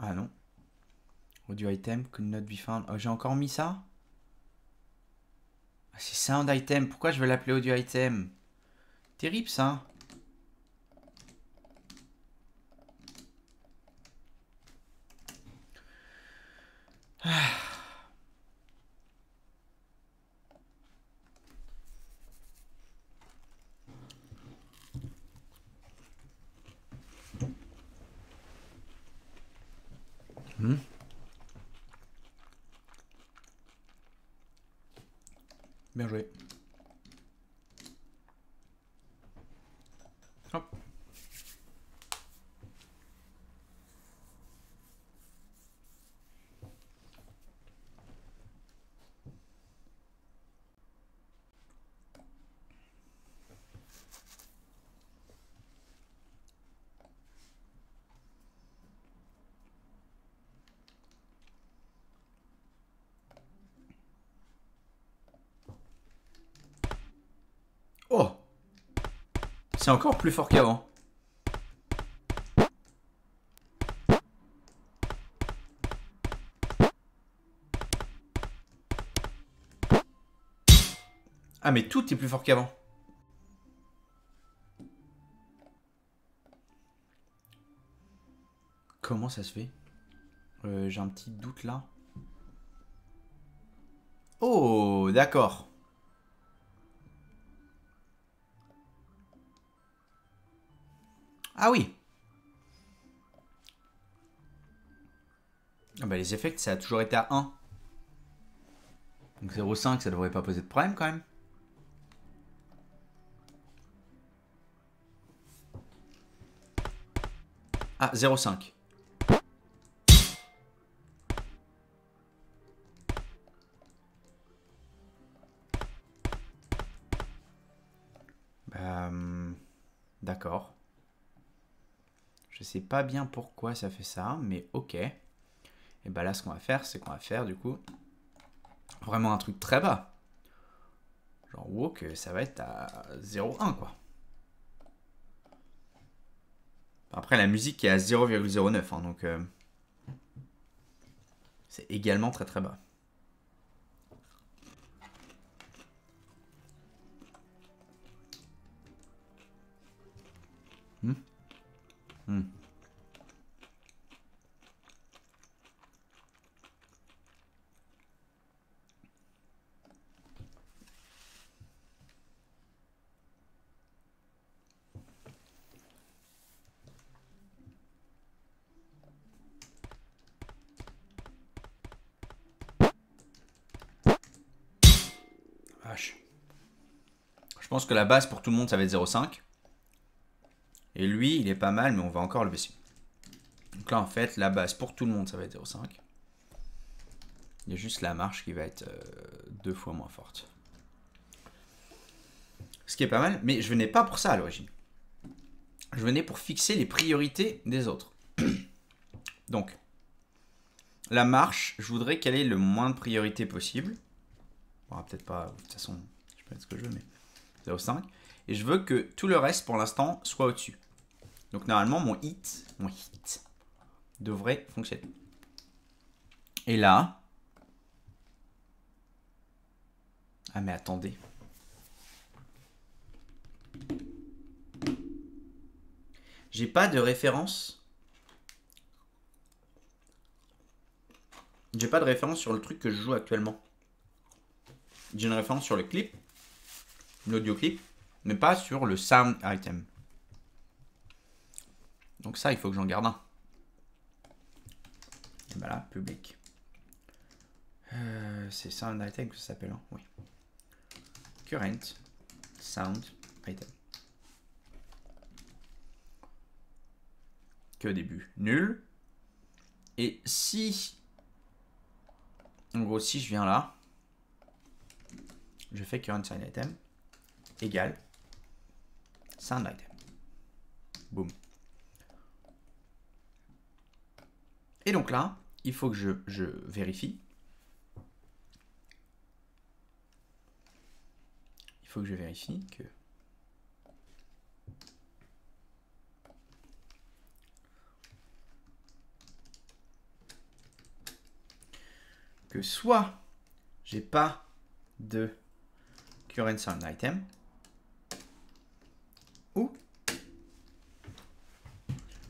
Ah non. Audio item could not be found. Oh, j'ai encore mis ça? Ah, c'est sound item. Pourquoi je vais l'appeler audio item? Terrible ça. Ah. Bien joué. Hop. Oh! C'est encore plus fort qu'avant. Ah mais tout est plus fort qu'avant. Comment ça se fait? J'ai un petit doute là. Oh, d'accord. Ah oui. Ah bah les effects, ça a toujours été à 1. Donc 0,5, ça devrait pas poser de problème quand même. Ah, 0,5. D'accord. Je sais pas bien pourquoi ça fait ça, mais ok. Et bah là, ce qu'on va faire, c'est qu'on va faire du coup vraiment un truc très bas. Genre walk, ça va être à 0,1 quoi. Après, la musique est à 0,09, hein, donc c'est également très très bas. Hmm. Hmm. Vache. Je pense que la base pour tout le monde, ça va être 0,5. Et lui, il est pas mal, mais on va encore le baisser. Donc là, en fait, la base pour tout le monde, ça va être 0,5. Il y a juste la marche qui va être 2 fois moins forte. Ce qui est pas mal, mais je venais pas pour ça à l'origine. Je venais pour fixer les priorités des autres. Donc, la marche, je voudrais qu'elle ait le moins de priorité possible. Bon, peut-être pas, de toute façon, je peux mettre ce que je veux, mais 0,5. Et je veux que tout le reste, pour l'instant, soit au-dessus. Donc, normalement, mon hit devrait fonctionner. Et là... Ah, mais attendez. J'ai pas de référence. J'ai pas de référence sur le truc que je joue actuellement. J'ai une référence sur le clip, l'audio clip, mais pas sur le sound item. Donc ça, il faut que j'en garde un. Et ben là, public. C'est sound item que ça s'appelle, hein? Oui. Current sound item. Que au début, nul. Et si, en gros, si je viens là, je fais current sound item égale sound item. Boum. Et donc là, il faut que je vérifie. Il faut que je vérifie que soit j'ai pas de current sound item ou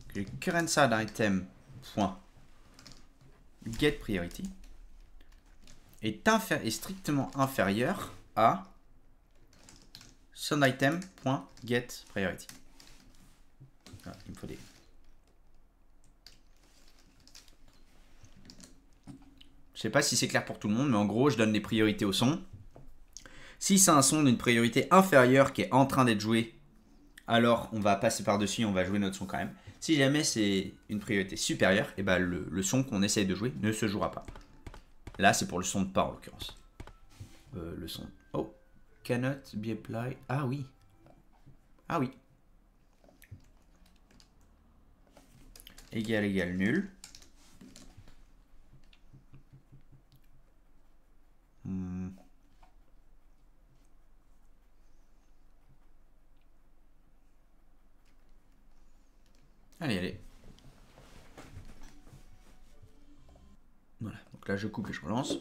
que current sound item point get priority est strictement inférieur à sound item point get priority. Ah, il me faut des... Je sais pas si c'est clair pour tout le monde, mais en gros, je donne des priorités au son. Si c'est un son d'une priorité inférieure qui est en train d'être joué, alors on va passer par-dessus, on va jouer notre son quand même. Si jamais c'est une priorité supérieure, et ben le son qu'on essaye de jouer ne se jouera pas. Là, c'est pour le son de pas en l'occurrence. Le son. Oh, cannot be applied. Ah oui. Ah oui. Égal nul. Allez. Voilà, donc là je coupe et je relance.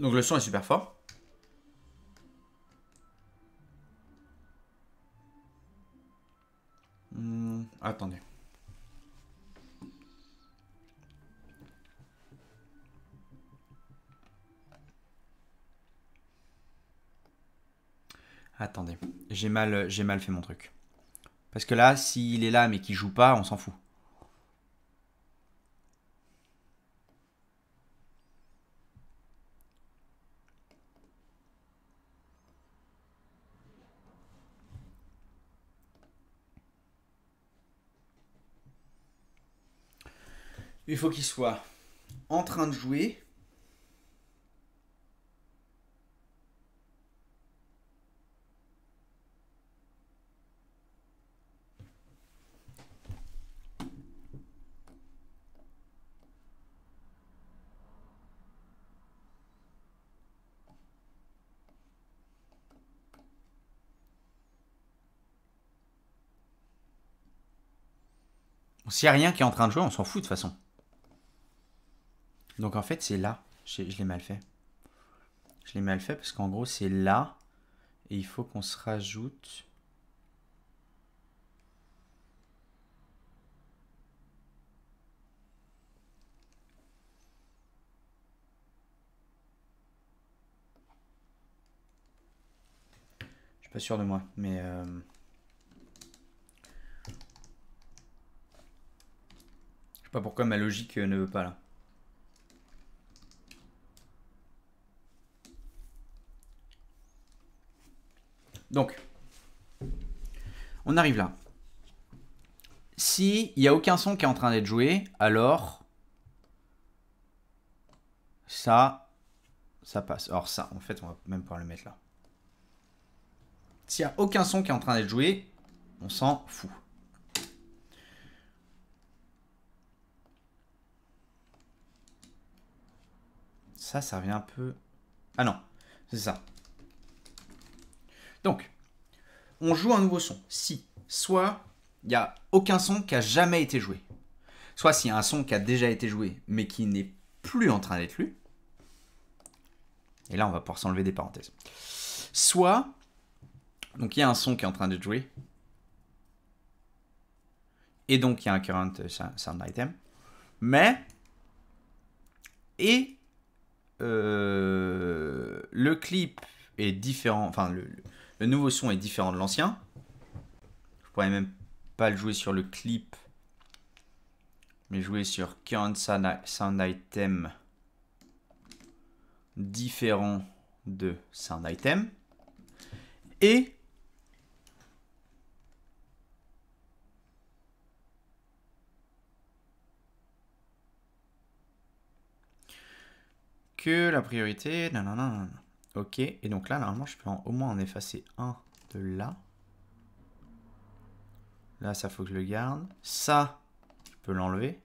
Donc le son est super fort. Attendez. Attendez. J'ai mal fait mon truc. Parce que là, s'il est là mais qu'il joue pas, on s'en fout. Il faut qu'il soit en train de jouer. S'il n'y a rien qui est en train de jouer, on s'en fout de toute façon. Donc en fait, c'est là. Je l'ai mal fait. Je l'ai mal fait parce qu'en gros, c'est là. Et il faut qu'on se rajoute. Je suis pas sûr de moi, mais... Je sais pas pourquoi ma logique ne veut pas là. Donc, on arrive là. S'il n'y a aucun son qui est en train d'être joué, alors ça passe. Alors ça, en fait, on va même pouvoir le mettre là. S'il n'y a aucun son qui est en train d'être joué, on s'en fout. Ça revient un peu... Ah non, c'est ça. Donc, on joue un nouveau son. Si, soit il n'y a aucun son qui a jamais été joué. Soit s'il y a un son qui a déjà été joué, mais qui n'est plus en train d'être lu. Et là, on va pouvoir s'enlever des parenthèses. Soit, donc il y a un son qui est en train d'être joué. Et donc, il y a un current sound item. Mais, et le clip est différent, enfin, le nouveau son est différent de l'ancien. Je pourrais même pas le jouer sur le clip, mais jouer sur current sound item différent de sound item. Et que la priorité... Non. Ok, et donc là, normalement, je peux au moins en effacer un de là. Là, ça, faut que je le garde. Ça, je peux l'enlever.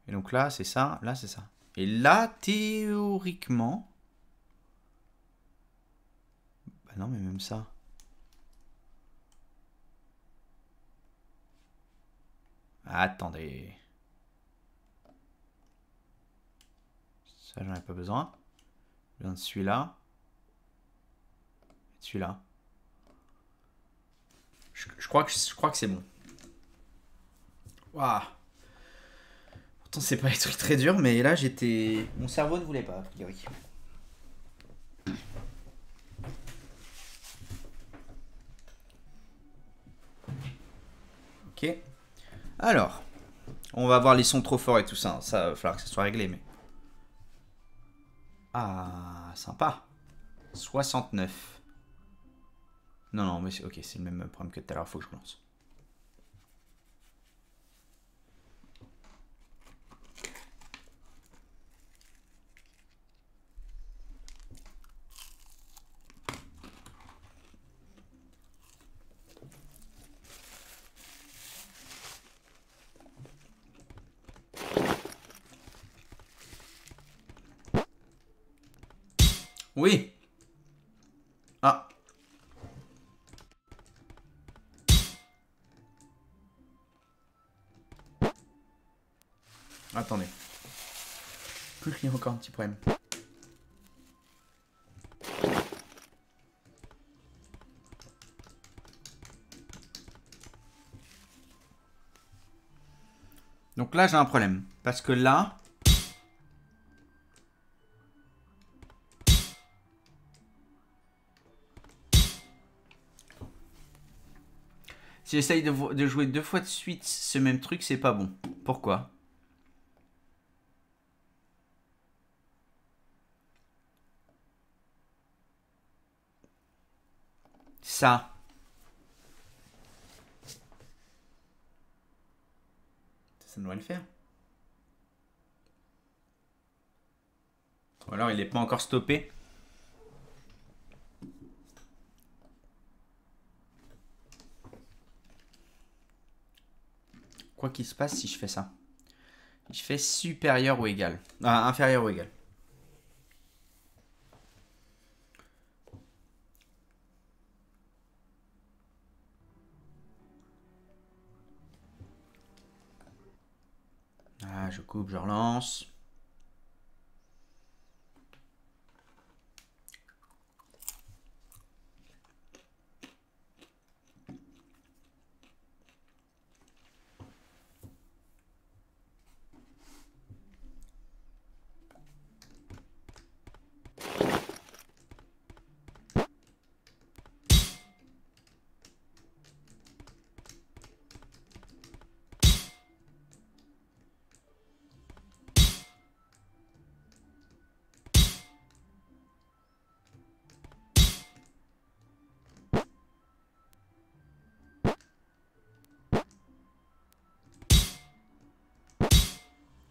Et donc là, c'est ça. Là, c'est ça. Et là, théoriquement... Bah non, mais même ça. Attendez. Ça, j'en ai pas besoin. Je viens de celui-là. Et celui-là. Je crois que c'est bon. Waouh. Pourtant, c'est pas des trucs très durs, mais là, j'étais... Mon cerveau ne voulait pas, a priori. Ok. Alors, on va voir les sons trop forts et tout ça. Ça va falloir que ça soit réglé, mais... Ah, sympa. 69. Non, mais ok, c'est le même problème que tout à l'heure, faut que je relance. Oui. Ah. Attendez. Plus qu'il y a encore un petit problème. Donc là, j'ai un problème. Parce que là... Si j'essaye de jouer 2 fois de suite ce même truc, c'est pas bon. Pourquoi? Ça. Ça devrait le faire. Ou alors il n'est pas encore stoppé. Quoi qu'il se passe si je fais ça? Je fais supérieur ou égal. Ah, inférieur ou égal. Ah, je coupe, je relance.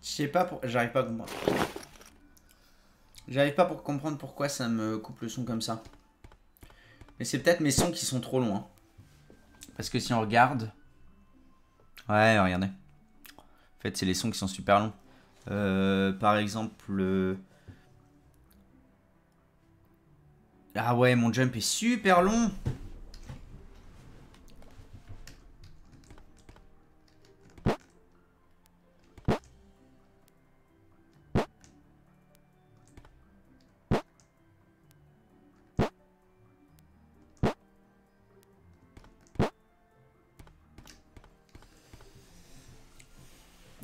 Je sais pas, j'arrive pas à comprendre. J'arrive pas pour comprendre pourquoi ça me coupe le son comme ça. Mais c'est peut-être mes sons qui sont trop longs. Hein. Parce que si on regarde... Ouais, regardez. En fait, c'est les sons qui sont super longs. Par exemple... Ah ouais, mon jump est super long.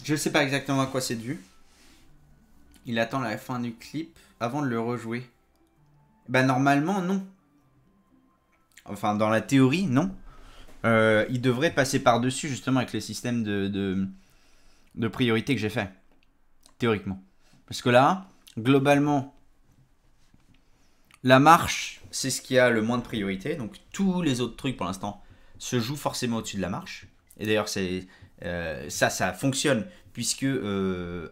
Je sais pas exactement à quoi c'est dû. Il attend la fin du clip avant de le rejouer. Bah normalement non. Enfin dans la théorie non. Il devrait passer par-dessus justement avec les systèmes de priorité que j'ai fait. Théoriquement. Parce que là, globalement, la marche, c'est ce qui a le moins de priorité. Donc tous les autres trucs pour l'instant se jouent forcément au-dessus de la marche. Et d'ailleurs, ça fonctionne. Puisque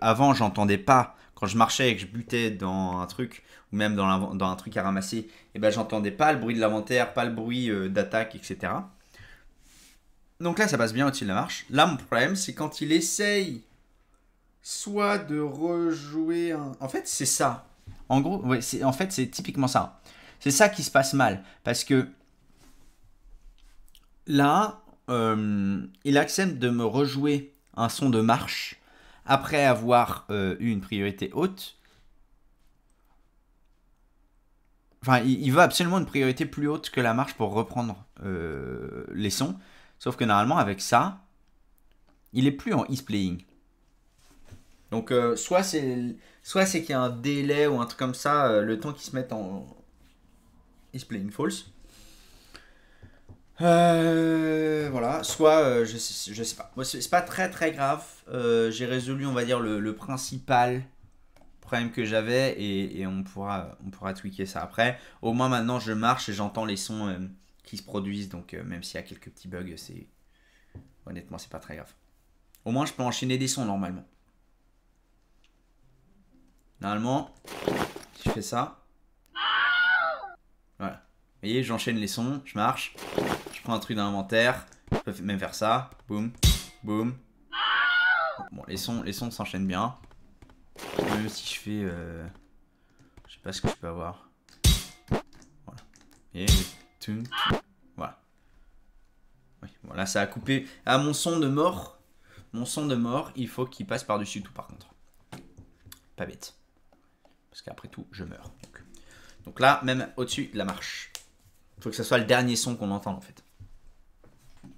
avant, j'entendais pas. Quand je marchais et que je butais dans un truc, ou même dans un truc à ramasser, et ben j'entendais pas le bruit de l'inventaire, pas le bruit d'attaque, etc. Donc là, ça passe bien au-dessus de la marche. Là, mon problème, c'est quand il essaye soit de rejouer un... En fait, c'est ça. En gros, ouais, en fait, c'est typiquement ça. C'est ça qui se passe mal. Parce que là, il accepte de me rejouer un son de marche après avoir eu une priorité haute. Enfin, il veut absolument une priorité plus haute que la marche pour reprendre les sons. Sauf que normalement, avec ça, il est plus en ease playing. Donc, soit c'est qu'il y a un délai ou un truc comme ça, le temps qu'ils se mettent en is playing false. Voilà, soit je sais pas. Moi, c'est pas très très grave. J'ai résolu, on va dire, le principal problème que j'avais et on pourra tweaker ça après. Au moins maintenant, je marche et j'entends les sons qui se produisent. Donc, même s'il y a quelques petits bugs, honnêtement, c'est pas très grave. Au moins, je peux enchaîner des sons normalement. Normalement, si je fais ça, voilà. Vous voyez, j'enchaîne les sons, je marche, je prends un truc dans l'inventaire, je peux même faire ça, boum, boum. Bon, les sons s'enchaînent bien. Même si je fais, je sais pas ce que je peux avoir. Voilà. Et voilà. Oui, voilà, ça a coupé. Ah, mon son de mort, il faut qu'il passe par-dessus tout par contre. Pas bête. Parce qu'après tout, je meurs. Donc là, même au-dessus de la marche. Il faut que ce soit le dernier son qu'on entend en fait. Ouais,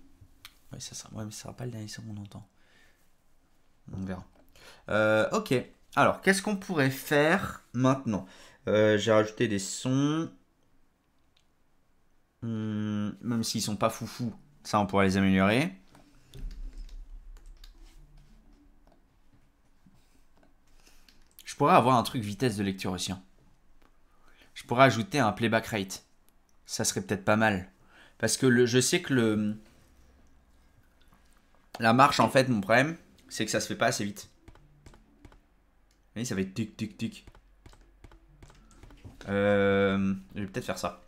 mais ça sera pas le dernier son qu'on entend. On verra. Ok. Alors, qu'est-ce qu'on pourrait faire maintenant? J'ai rajouté des sons. Même s'ils sont pas foufou, ça on pourrait les améliorer. Je pourrais avoir un truc vitesse de lecture aussi. Hein. Je pourrais ajouter un playback rate. Ça serait peut-être pas mal. Parce que je sais que la marche, en fait, mon problème, c'est que ça se fait pas assez vite. Vous voyez, ça va être tic tic tic. Je vais peut-être faire ça.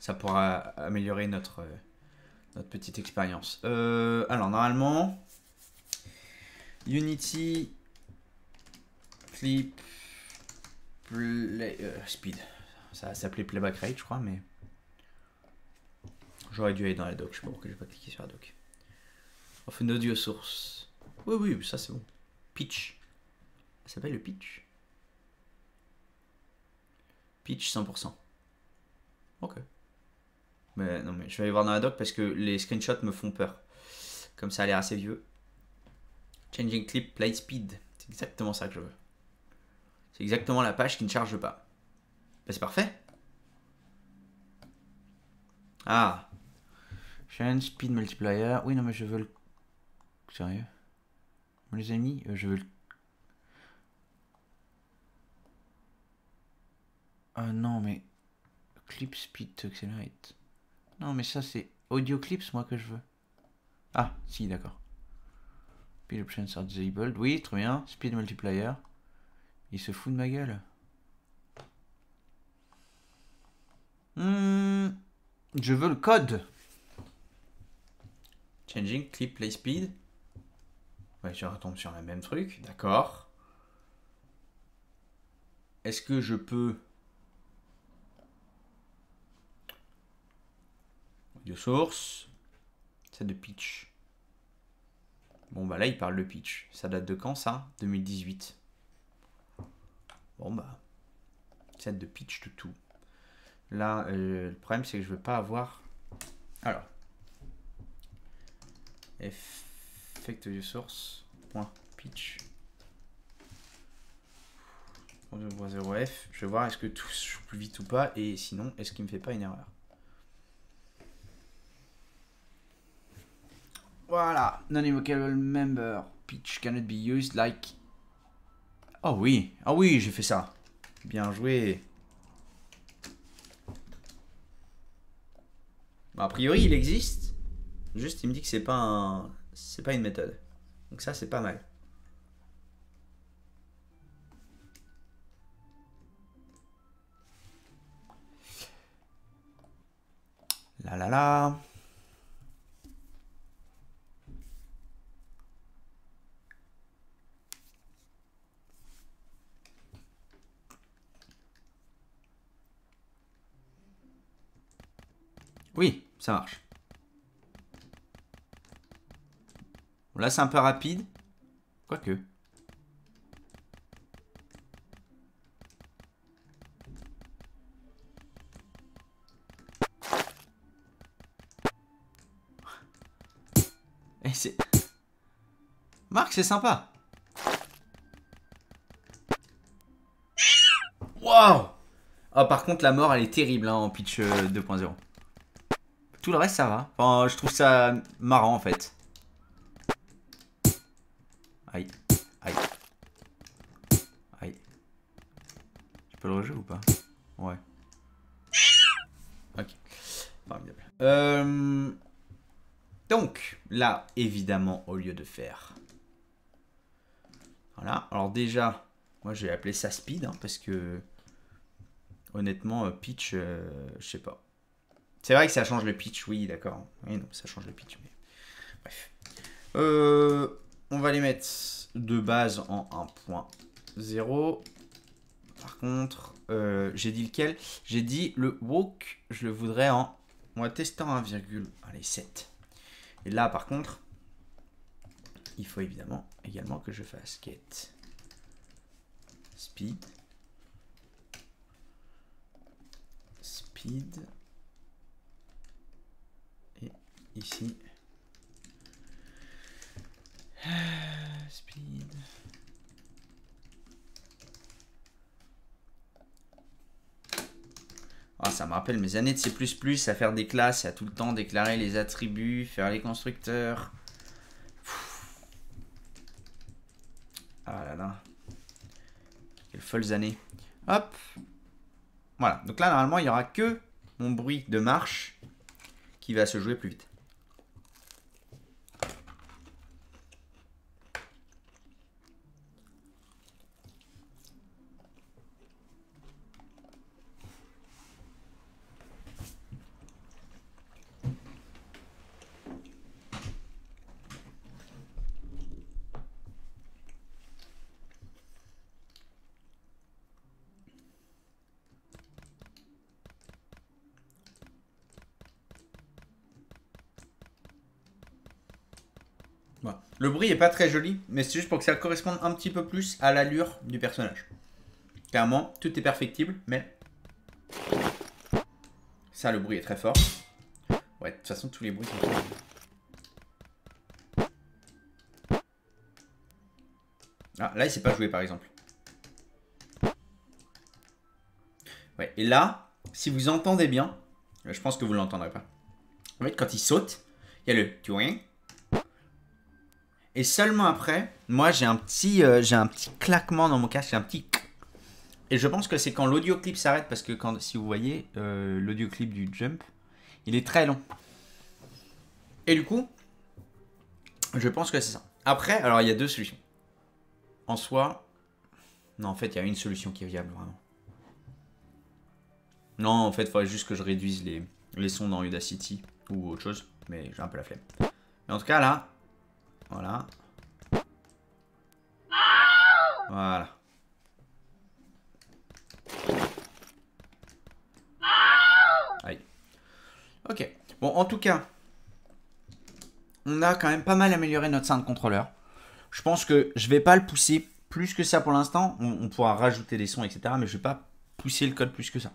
Ça pourra améliorer notre petite expérience. Alors, normalement, Unity, Clip, Speed. Ça s'appelait Playback Rate, je crois, mais j'aurais dû aller dans la doc. Je sais pas pourquoi j'ai pas cliqué sur la doc. On fait une audio source. Oui, ça c'est bon. Pitch. Ça s'appelle le pitch. Pitch 100%. Ok. Mais non, mais je vais aller voir dans la doc parce que les screenshots me font peur. Comme ça a l'air assez vieux. Changing clip play speed. C'est exactement ça que je veux. C'est exactement la page qui ne charge pas. Bah, c'est parfait. Ah. Change speed multiplier. Oui, non, mais je veux le. Sérieux? Les amis, je veux le. Ah non, mais. Clip speed to accelerate. Non, mais ça, c'est audio clips, moi, que je veux. Ah, si, d'accord. Speed options are disabled. Oui, très bien. Speed multiplier. Il se fout de ma gueule. Je veux le code. Changing clip play speed. Ouais, je retombe sur le même truc. D'accord. Est-ce que je peux... Audio source. C'est de pitch. Bon, bah là, il parle de pitch. Ça date de quand, ça? 2018. Bon, bah... Set de pitch to tout. Là, le problème, c'est que je veux pas avoir... Alors. Effect audio source. Point pitch. 0.0f. Je vais voir est-ce que tout joue plus vite ou pas. Et sinon, est-ce qu'il me fait pas une erreur? Voilà. Non-invocable member. Pitch cannot be used like... Oh oui. Ah oui, j'ai fait ça. Bien joué. Bon, a priori, il existe. Juste, il me dit que c'est pas une méthode. Donc ça, c'est pas mal. Là là là. Oui, ça marche. Bon, là, c'est un peu rapide. Quoique. Et c'est... Marc, c'est sympa. Waouh! Ah, par contre, la mort, elle est terrible hein, en pitch 2.0. Tout le reste, ça va. Enfin, je trouve ça marrant, en fait. Aïe. Aïe. Aïe. Je peux le rejouer ou pas? Ouais. Ok. Formidable. Donc, là, évidemment, au lieu de faire... Voilà. Alors déjà, moi, j'ai appelé ça speed, hein, parce que... Honnêtement, pitch, je sais pas. C'est vrai que ça change le pitch, oui, d'accord. Oui, non, ça change le pitch, mais... Bref. On va les mettre de base en 1.0. Par contre, j'ai dit lequel? J'ai dit le walk, je le voudrais en... On va tester en 1,7. Et là, par contre, il faut évidemment également que je fasse get speed. Speed. Et ici... Speed. ça me rappelle mes années de C++, à faire des classes, à tout le temps déclarer les attributs, faire les constructeurs. Ah là là. Quelles folles années. Hop. Voilà. Donc là, normalement, il n'y aura que mon bruit de marche qui va se jouer plus vite. Voilà. Le bruit est pas très joli, mais c'est juste pour que ça corresponde un petit peu plus à l'allure du personnage. Clairement, tout est perfectible, mais ça, le bruit est très fort. Ouais, de toute façon, tous les bruits sont très... Ah, là, il s'est pas joué, par exemple. Ouais, et là, si vous entendez bien, je pense que vous ne l'entendrez pas. En fait, quand il saute, il y a le tuing. Et seulement après, moi, j'ai un petit claquement dans mon casque, j'ai un petit... Et je pense que c'est quand l'audio clip s'arrête, parce que quand, si vous voyez, l'audio clip du jump, il est très long. Et du coup, je pense que c'est ça. Après, alors il y a deux solutions. En soi, non, en fait, il y a une solution qui est viable, vraiment. Non, en fait, il faudrait juste que je réduise les sons dans Udacity ou autre chose, mais j'ai un peu la flemme. Mais en tout cas, là, voilà. Voilà. Aïe. Ok. Bon, en tout cas, on a quand même pas mal amélioré notre sound controller. Je pense que je vais pas le pousser plus que ça pour l'instant. On pourra rajouter des sons, etc. Mais je vais pas pousser le code plus que ça.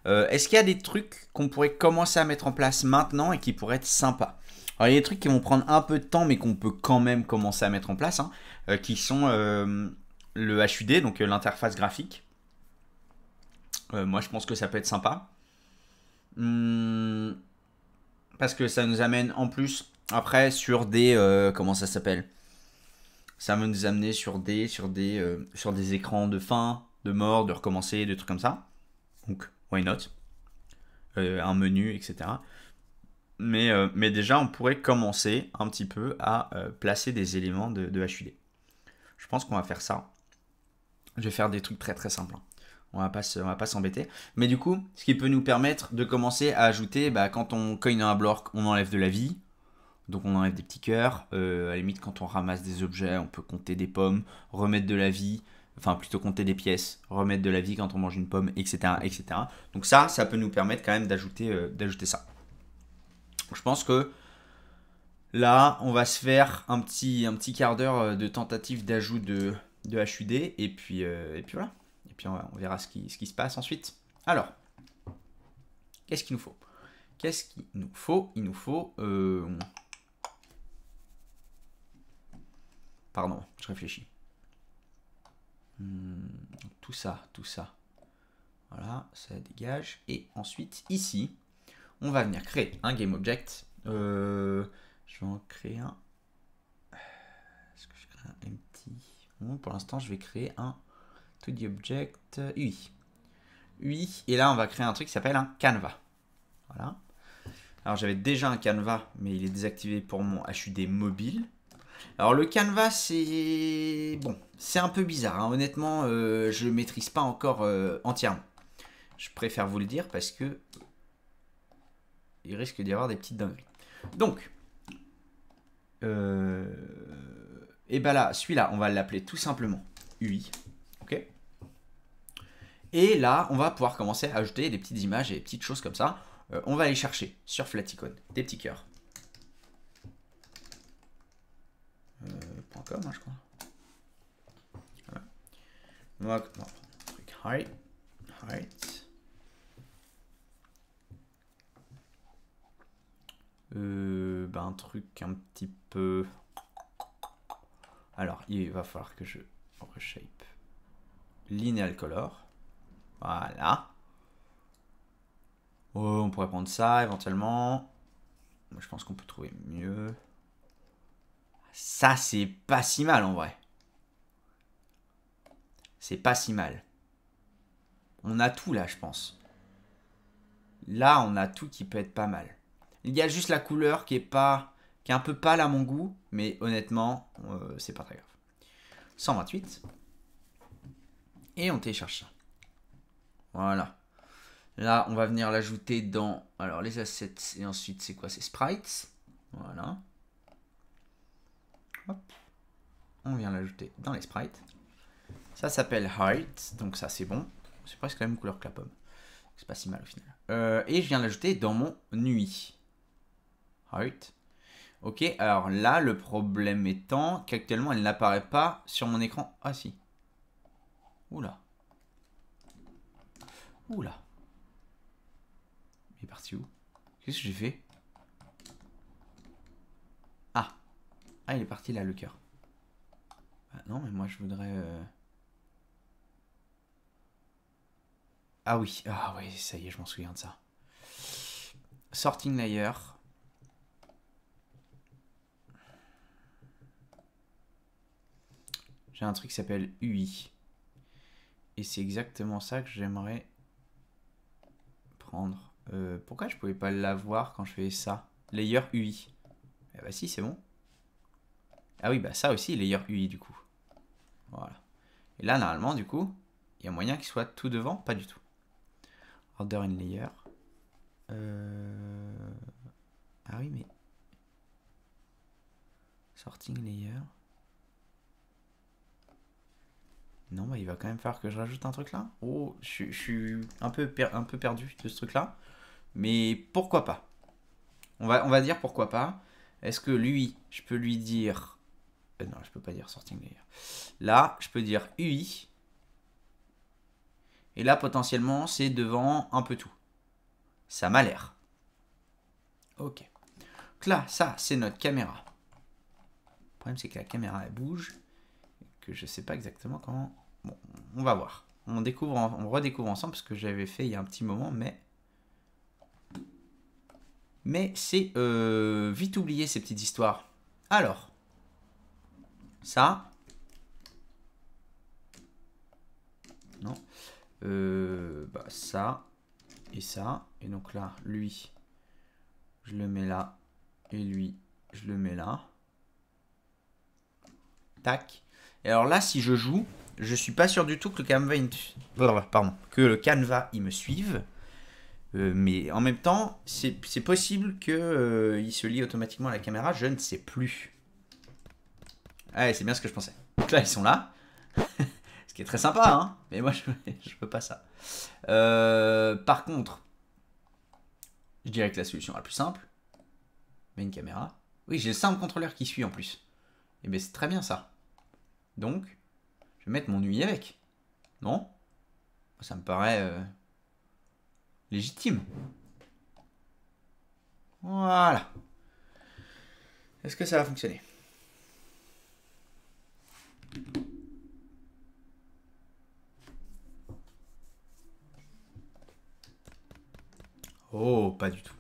Est-ce qu'il y a des trucs qu'on pourrait commencer à mettre en place maintenant et qui pourraient être sympas? Alors, il y a des trucs qui vont prendre un peu de temps, mais qu'on peut quand même commencer à mettre en place, hein, qui sont le HUD, donc l'interface graphique. Moi, je pense que ça peut être sympa. Parce que ça nous amène en plus, après, sur des... comment ça s'appelle? Ça va nous amener sur des écrans de fin, de mort, de recommencer, de trucs comme ça. Donc, why not? Un menu, etc. Mais déjà, on pourrait commencer un petit peu à placer des éléments de HUD. Je pense qu'on va faire ça. Je vais faire des trucs très très simples. Hein. On va pas s'embêter. Mais du coup, ce qui peut nous permettre de commencer à ajouter, bah, quand on cogne un bloc, on enlève de la vie. Donc on enlève des petits cœurs. À la limite, quand on ramasse des objets, on peut compter des pommes, remettre de la vie. Enfin, plutôt compter des pièces, remettre de la vie quand on mange une pomme, etc. etc. Donc ça peut nous permettre quand même d'ajouter ça. Je pense que là, on va se faire un petit quart d'heure de tentative d'ajout de HUD. Et puis voilà. Et puis on verra ce qui se passe ensuite. Alors, qu'est-ce qu'il nous faut? Il nous faut... Pardon, je réfléchis. Tout ça. Voilà, ça dégage. Et ensuite, ici, on va venir créer un GameObject. Je vais en créer un. Est-ce que je crée un empty? Bon, pour l'instant, je vais créer un 2D Object UI. UI. Et là, on va créer un truc qui s'appelle un Canva. Voilà. Alors, j'avais déjà un Canva, mais il est désactivé pour mon HUD mobile. Alors le Canva, c'est bon, c'est un peu bizarre. Hein. Honnêtement, je ne maîtrise pas encore entièrement. Je préfère vous le dire parce que il risque d'y avoir des petites dingueries. Donc, et ben là, celui-là, on va l'appeler tout simplement UI. Ok. Et là, on va pouvoir commencer à ajouter des petites images et des petites choses comme ça. On va aller chercher sur Flaticon des petits cœurs. .com, hein, je crois. Voilà. On va prendre un truc height. Un truc un petit peu... Alors, il va falloir que je reshape lineal color. Voilà. Oh, on pourrait prendre ça éventuellement. Moi, je pense qu'on peut trouver mieux. Ça, c'est pas si mal en vrai. C'est pas si mal. On a tout là, je pense. Là, on a tout qui peut être pas mal. Il y a juste la couleur qui est un peu pâle à mon goût, mais honnêtement, c'est pas très grave. 128. Et on télécharge ça. Voilà. Là, on va venir l'ajouter dans alors les assets et ensuite c'est quoi? C'est sprites. Voilà. Hop. On vient l'ajouter dans les sprites. Ça s'appelle height, donc ça c'est bon. C'est presque la même couleur que la pomme. C'est pas si mal au final. Et je viens l'ajouter dans mon nuit. Height. Ok, alors là, le problème étant qu'actuellement, elle n'apparaît pas sur mon écran. Ah si. Oula. Oula. Il est parti où? Qu'est-ce que j'ai fait? Ah. Ah, il est parti là, le cœur. Ah, non, mais moi, je voudrais... Ah oui. Ah oui, ça y est, je m'en souviens de ça. Sorting layer. J'ai un truc qui s'appelle UI. Et c'est exactement ça que j'aimerais prendre. Pourquoi je pouvais pas l'avoir quand je fais ça? Layer UI. Eh bah si, c'est bon. Ah oui, bah ça aussi, layer UI du coup. Voilà. Et là, normalement, du coup, il y a moyen qu'il soit tout devant? Pas du tout. Order in layer. Ah oui, mais... Sorting layer. Non, bah il va quand même falloir que je rajoute un truc là. Oh, je suis un peu perdu de ce truc là. Mais pourquoi pas? On va dire pourquoi pas. Est-ce que lui, je peux lui dire... non, je peux pas dire sorting layer. Là, je peux dire UI. Et là, potentiellement, c'est devant un peu tout. Ça m'a l'air. Ok. Donc là, ça, c'est notre caméra. Le problème, c'est que la caméra, elle bouge. Et que je sais pas exactement comment... Bon, on va voir. On redécouvre ensemble, parce que j'avais fait il y a un petit moment, mais c'est vite oublié, ces petites histoires. Alors, ça... Non. Bah, ça et ça. Et donc là, lui, je le mets là. Et lui, je le mets là. Tac. Et alors là, si je joue, je suis pas sûr du tout que le Canva, il me suive. Mais en même temps, c'est possible que il se lie automatiquement à la caméra. Je ne sais plus. Ouais, c'est bien ce que je pensais. Donc là, ils sont là. Ce qui est très sympa, hein. Mais moi, je veux pas ça. Par contre, je dirais que la solution la plus simple, mais une caméra. Oui, j'ai le sound contrôleur qui suit en plus. Et bien, c'est très bien ça. Donc, je vais mettre mon UI avec. Non? Ça me paraît légitime. Voilà. Est-ce que ça va fonctionner? Oh, pas du tout.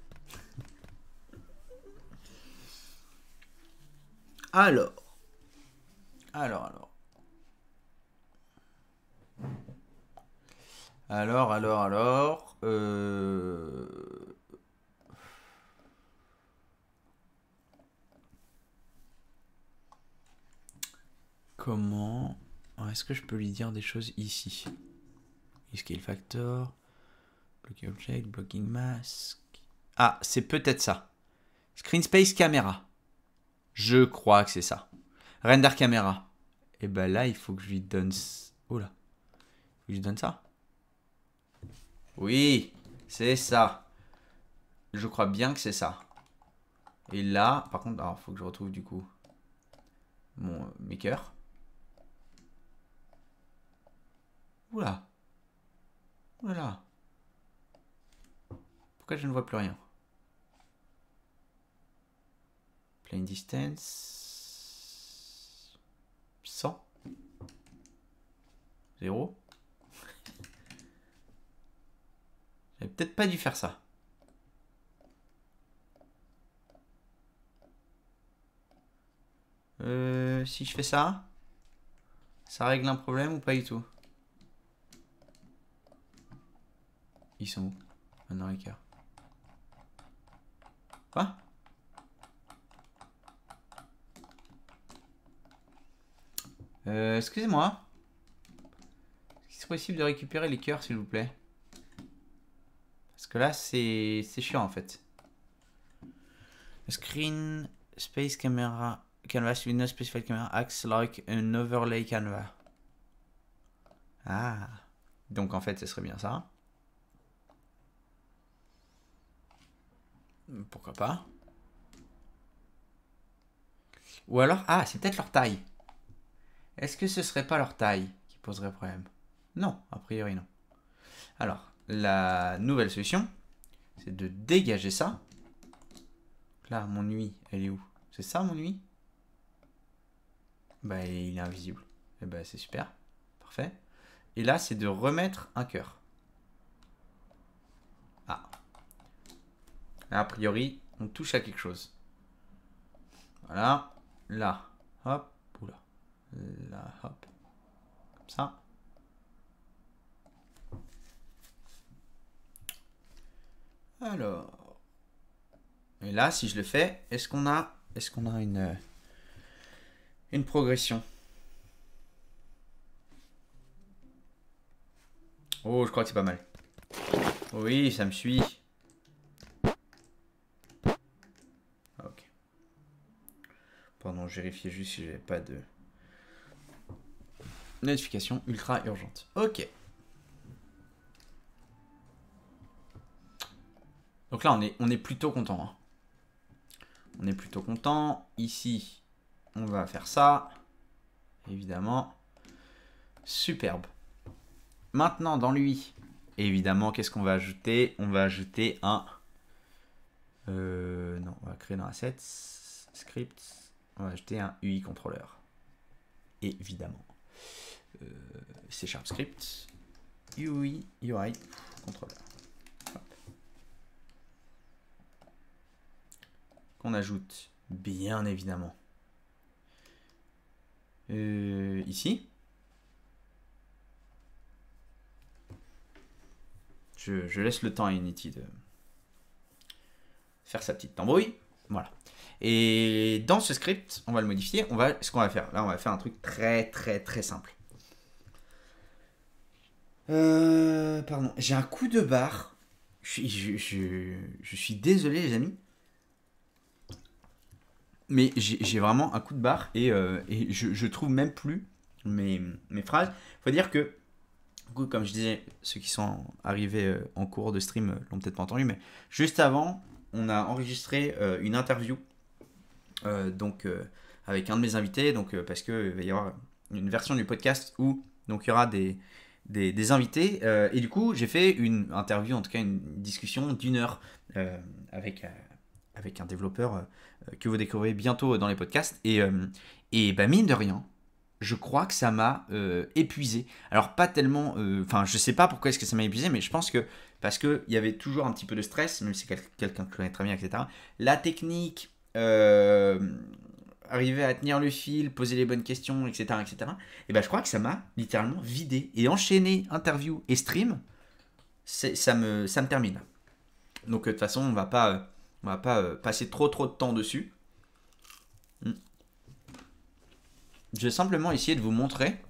Alors. Comment est-ce que je peux lui dire des choses ici? Scale factor, blocking object, blocking mask. Ah, c'est peut-être ça. Screen space camera. Je crois que c'est ça. Render camera. Et ben là, il faut que je lui donne... Oh là. Faut que je lui donne ça. Oui, c'est ça. Je crois bien que c'est ça. Et là, par contre, il faut que je retrouve du coup mon maker. Oula. Oula. Pourquoi je ne vois plus rien? Plane distance. 100. 0. J'avais peut-être pas dû faire ça. Si je fais ça, ça règle un problème ou pas du tout? Ils sont où? Maintenant les cœurs. Quoi? Excusez-moi. Est-ce qu'il serait possible de récupérer les cœurs, s'il vous plaît? Parce que là, c'est chiant en fait. Screen, space camera, canvas with no specified camera acts like an overlay canvas. Ah. Donc en fait, ce serait bien ça. Pourquoi pas? Ou alors, ah, c'est peut-être leur taille. Est-ce que ce serait pas leur taille qui poserait problème? Non, a priori non. Alors, la nouvelle solution, c'est de dégager ça. Là, mon UI, elle est où? C'est ça mon UI? Bah, il est invisible. Et bah, c'est super. Parfait. Et là, c'est de remettre un cœur. Ah. A priori, on touche à quelque chose. Voilà. Là. Hop. Oula. Là. Hop. Comme ça. Alors. Et là, si je le fais, est-ce qu'on a une progression? Oh, je crois que c'est pas mal. Oui, ça me suit. Ok. Pardon, je vérifiais juste si j'avais pas de notification ultra urgente. Ok. Donc là, on est plutôt content. Hein. On est plutôt content. Ici, on va faire ça. Évidemment. Superbe. Maintenant, dans l'UI, évidemment, qu'est-ce qu'on va ajouter? On va ajouter un... non, on va créer dans Assets, Script. On va ajouter un UI Controller. Évidemment. C# Script. UI Controller. Qu'on ajoute, bien évidemment. Ici. Je laisse le temps à Unity de faire sa petite tambouille. Voilà. Et dans ce script, on va le modifier. Ce qu'on va faire, là, on va faire un truc très simple. Pardon, j'ai un coup de barre. Je suis désolé, les amis. Mais j'ai vraiment un coup de barre et je trouve même plus mes phrases. Faut dire que, comme je disais, ceux qui sont arrivés en cours de stream l'ont peut-être pas entendu, mais juste avant, on a enregistré une interview avec un de mes invités, parce qu'il va y avoir une version du podcast où donc, il y aura des invités. Et du coup, j'ai fait une interview, en tout cas une discussion d'1 heure avec un développeur que vous découvrez bientôt dans les podcasts. Et mine de rien, je crois que ça m'a épuisé. Alors pas tellement, je sais pas pourquoi est-ce que ça m'a épuisé, mais je pense que parce qu'il y avait toujours un petit peu de stress, même si c'est quelqu'un que je connais très bien, etc. La technique, arriver à tenir le fil, poser les bonnes questions, etc. Et je crois que ça m'a littéralement vidé. Et enchaîner interview et stream, ça me termine. Donc de toute façon, on va pas passer trop de temps dessus. Je vais simplement essayer de vous montrer.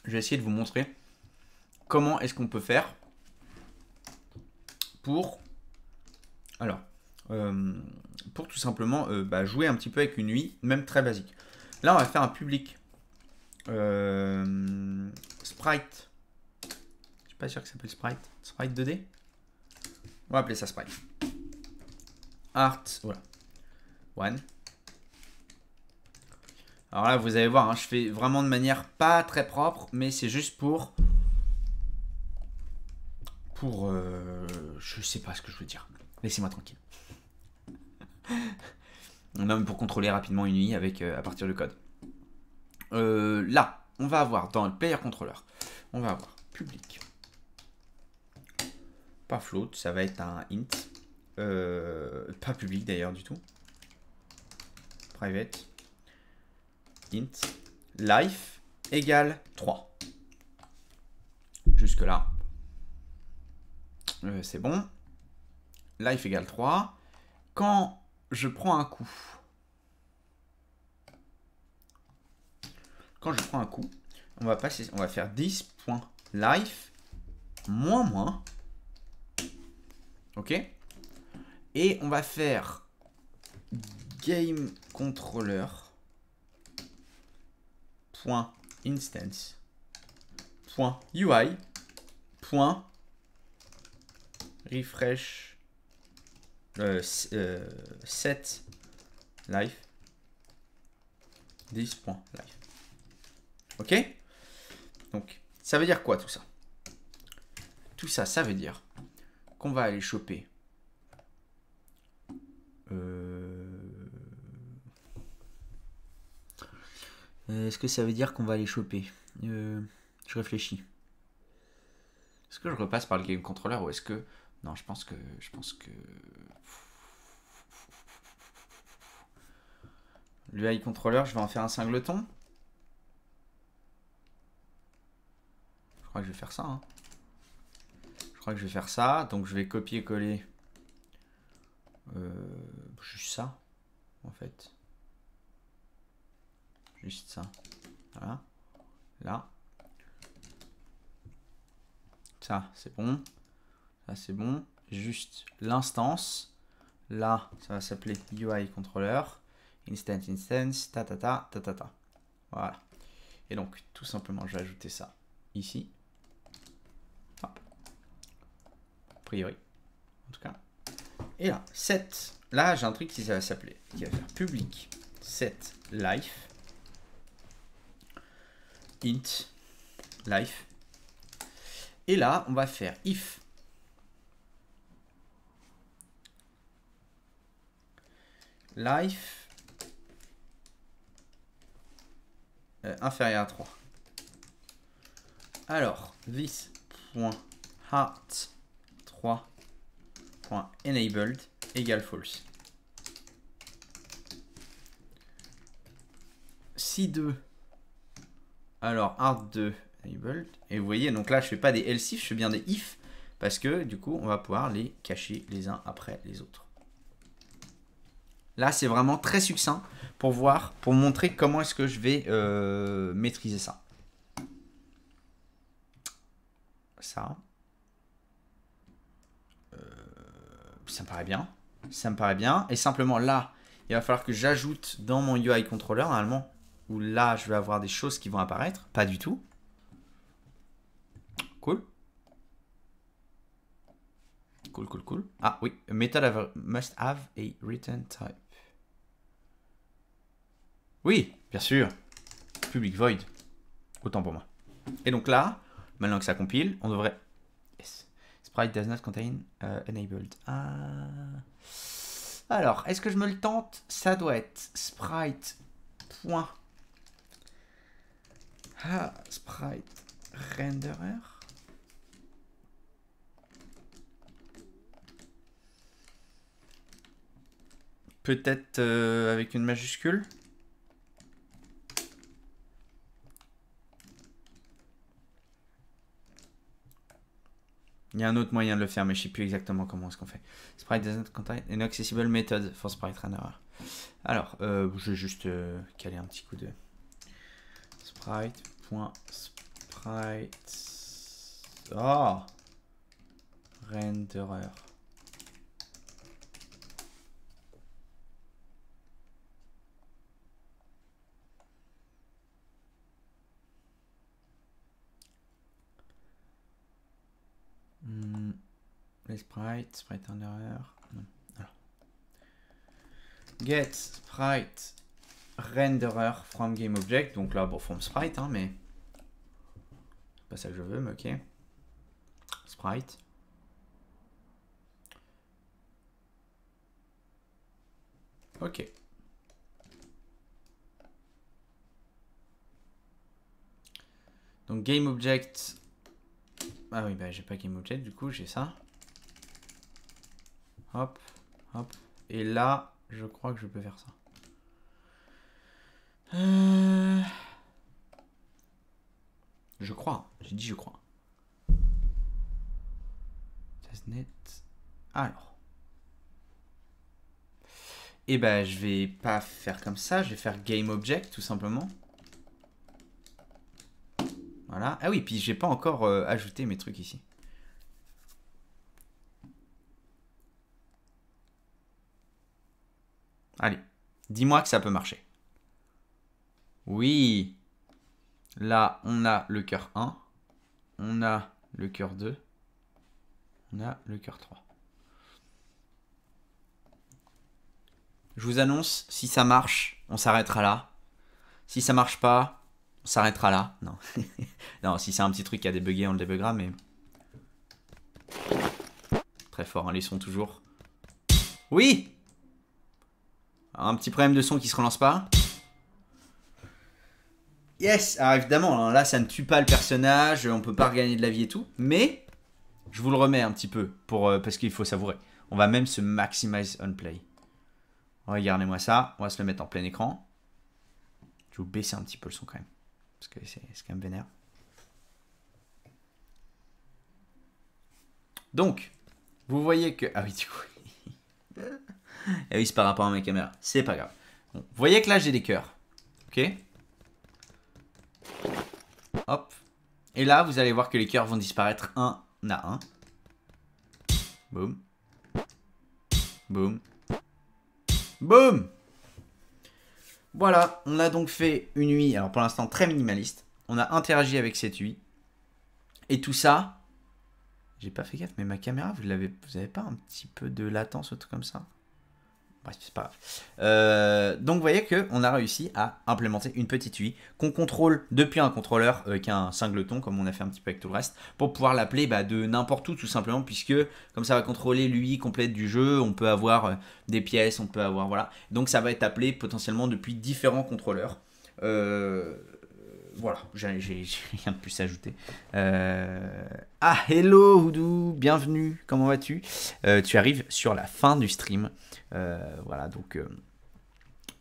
Je vais essayer de vous montrer comment est-ce qu'on peut faire pour tout simplement jouer un petit peu avec une UI, même très basique. Là, on va faire un public sprite. Je suis pas sûr que ça s'appelle sprite 2D. On va appeler ça sprite. Art, voilà. One. Alors là, vous allez voir, hein, je fais vraiment de manière pas très propre, mais c'est juste pour je sais pas ce que je veux dire. Laissez-moi tranquille. Non, pour contrôler rapidement une UI à partir du code. Là, on va avoir dans le player controller, on va avoir public. Pas float, ça va être un int. pas public d'ailleurs du tout. Private. Int. Life égale 3. Jusque là. C'est bon. Life égale 3. Quand je prends un coup. Quand je prends un coup, on va faire 10.life moins. Ok. Et on va faire game controller .instance .ui .refresh set life 10.life. Ok. Donc ça veut dire quoi tout ça? Tout ça, ça veut dire qu'on va aller choper est-ce que ça veut dire qu'on va aller choper je réfléchis. Est-ce que je repasse par le game controller ou est-ce que... Non, je pense que... L'UI controller, je vais en faire un singleton. Je crois que je vais faire ça. Hein. Je crois que je vais faire ça. Donc je vais copier-coller juste ça, en fait. Juste ça. Voilà. Là. Ça, c'est bon. Ça, c'est bon. Juste l'instance. Là, ça va s'appeler UI controller. Instance, ta. Voilà. Et donc, tout simplement, je vais ajouter ça ici. Hop. A priori. En tout cas. Et là, set. Là, j'ai un truc qui va s'appeler. Qui va faire public set life. Int life. Et là, on va faire if life inférieur à 3. Alors, this.heart3.enabled égale false. Si 2, alors heart2 enabled, et vous voyez, donc là je fais pas des else if, je fais bien des if, parce que du coup on va pouvoir les cacher les uns après les autres. Là c'est vraiment très succinct pour voir, pour montrer comment est-ce que je vais maîtriser ça. Ça me paraît bien. Ça me paraît bien. Et simplement là, il va falloir que j'ajoute dans mon UI controller, normalement, où là, je vais avoir des choses qui vont apparaître. Pas du tout. Cool. Cool. Ah oui, method must have a return type. Oui, bien sûr. Public void. Autant pour moi. Et donc là, maintenant que ça compile, on devrait... Yes. Sprite does not contain enabled. Ah. Alors, est-ce que je me le tente? Ça doit être sprite. Sprite renderer. Peut-être avec une majuscule. Il y a un autre moyen de le faire, mais je ne sais plus exactement comment est-ce qu'on fait. Sprite does not contain an accessible method for sprite renderer. Alors, je vais juste caler un petit coup de sprite.sprite. Oh, renderer. Les sprite renderer. Alors. Get sprite renderer from game object. Donc là, bon, from sprite, hein, mais c'est pas ça que je veux, mais ok. Sprite. Ok. Donc game object. Ah oui, bah j'ai pas game object, du coup j'ai ça. Hop, hop. Et là, je crois que je peux faire ça. Je crois. J'ai dit je crois. Testnet. Alors. Et ben, je vais pas faire comme ça. Je vais faire Game Object, tout simplement. Voilà. Ah oui, puis j'ai pas encore ajouté mes trucs ici. Allez. Dis-moi que ça peut marcher. Oui. Là, on a le cœur 1. On a le cœur 2. On a le cœur 3. Je vous annonce, si ça marche, on s'arrêtera là. Si ça marche pas, on s'arrêtera là. Non. Non, si c'est un petit truc qui a débugué, on le débuguera, mais... Très fort, hein, les sons toujours. Oui! Un petit problème de son qui se relance pas. Yes! Alors évidemment, là, ça ne tue pas le personnage, on peut pas regagner de la vie et tout, mais... Je vous le remets un petit peu, parce qu'il faut savourer. On va même se maximize on play. Regardez-moi ça, on va se le mettre en plein écran. Je vais vous baisser un petit peu le son quand même, parce que c'est quand même vénère. Donc, vous voyez que... Ah oui, du coup... Ah oui, c'est par rapport à ma caméra, c'est pas grave. Bon, vous voyez que là, j'ai des cœurs. Ok. Hop. Et là, vous allez voir que les cœurs vont disparaître un à un. Boum. Boum. Boum. Voilà, on a donc fait une UI, alors pour l'instant très minimaliste. On a interagi avec cette UI. Et tout ça, j'ai pas fait gaffe, mais ma caméra, vous avez pas un petit peu de latence ou truc comme ça? Bref, c'est pas grave. Donc vous voyez qu'on a réussi à implémenter une petite UI qu'on contrôle depuis un contrôleur qui a un singleton, comme on a fait un petit peu avec tout le reste, pour pouvoir l'appeler de n'importe où tout simplement, puisque comme ça va contrôler l'UI complète du jeu, on peut avoir des pièces, on peut avoir... Voilà. Donc ça va être appelé potentiellement depuis différents contrôleurs. Voilà, j'ai rien de plus à ajouter. Ah, hello Houdou, bienvenue, comment vas-tu? Tu arrives sur la fin du stream. Voilà,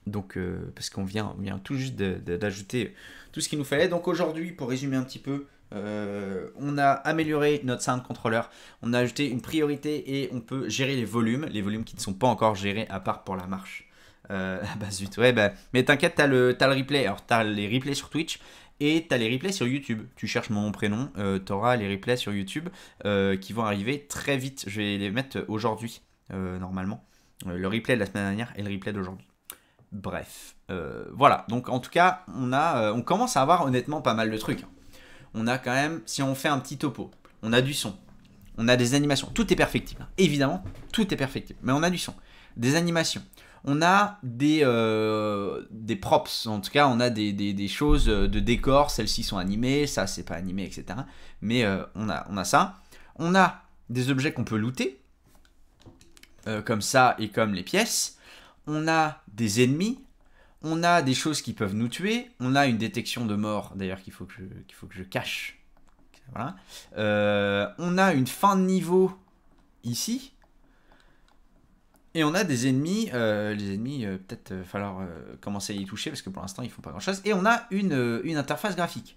donc parce qu'on vient tout juste d'ajouter tout ce qu'il nous fallait. Donc aujourd'hui, pour résumer un petit peu, on a amélioré notre sound controller, on a ajouté une priorité et on peut gérer les volumes qui ne sont pas encore gérés à part pour la marche. Bah zut, ouais, bah, mais t'inquiète, t'as le replay. Alors t'as les replays sur Twitch et t'as les replays sur YouTube. Tu cherches mon prénom, t'auras les replays sur YouTube qui vont arriver très vite. Je vais les mettre aujourd'hui, normalement. Le replay de la semaine dernière et le replay d'aujourd'hui. Bref, voilà. Donc en tout cas, on commence à avoir honnêtement pas mal de trucs. On a quand même, si on fait un petit topo, on a du son, on a des animations. Tout est perfectible. Évidemment, tout est perfectible. Mais on a du son, des animations. On a des props, en tout cas on a des choses de décor, celles-ci sont animées, ça c'est pas animé, etc. Mais on a ça. On a des objets qu'on peut looter, comme ça et comme les pièces. On a des ennemis, on a des choses qui peuvent nous tuer, on a une détection de mort, d'ailleurs qu'il faut que je cache. Voilà. On a une fin de niveau ici. Et on a des ennemis, les ennemis, peut-être falloir commencer à y toucher parce que pour l'instant ils font pas grand chose. Et on a une interface graphique.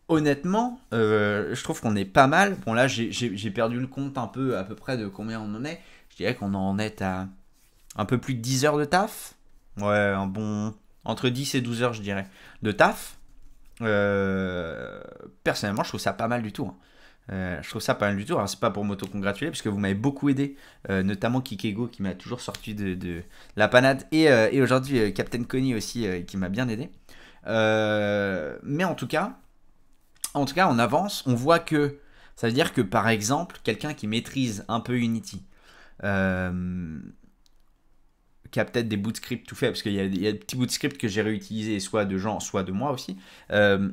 Honnêtement, je trouve qu'on est pas mal. Bon là j'ai perdu le compte un peu à peu près de combien on en est. Je dirais qu'on en est à un peu plus de 10 heures de taf. Ouais, un bon... Entre 10 et 12 heures je dirais de taf. Personnellement je trouve ça pas mal du tout. Hein. Je trouve ça pas mal du tout. Alors, c'est pas pour m'auto-congratuler, parce que vous m'avez beaucoup aidé, notamment Kikego qui m'a toujours sorti de la panade, et aujourd'hui Captain Connie aussi qui m'a bien aidé. Mais en tout cas, on avance. On voit que ça veut dire que par exemple, quelqu'un qui maîtrise un peu Unity, qui a peut-être des bouts de script tout fait, parce qu'il y a des petits bouts de script que j'ai réutilisés, soit de gens, soit de moi aussi.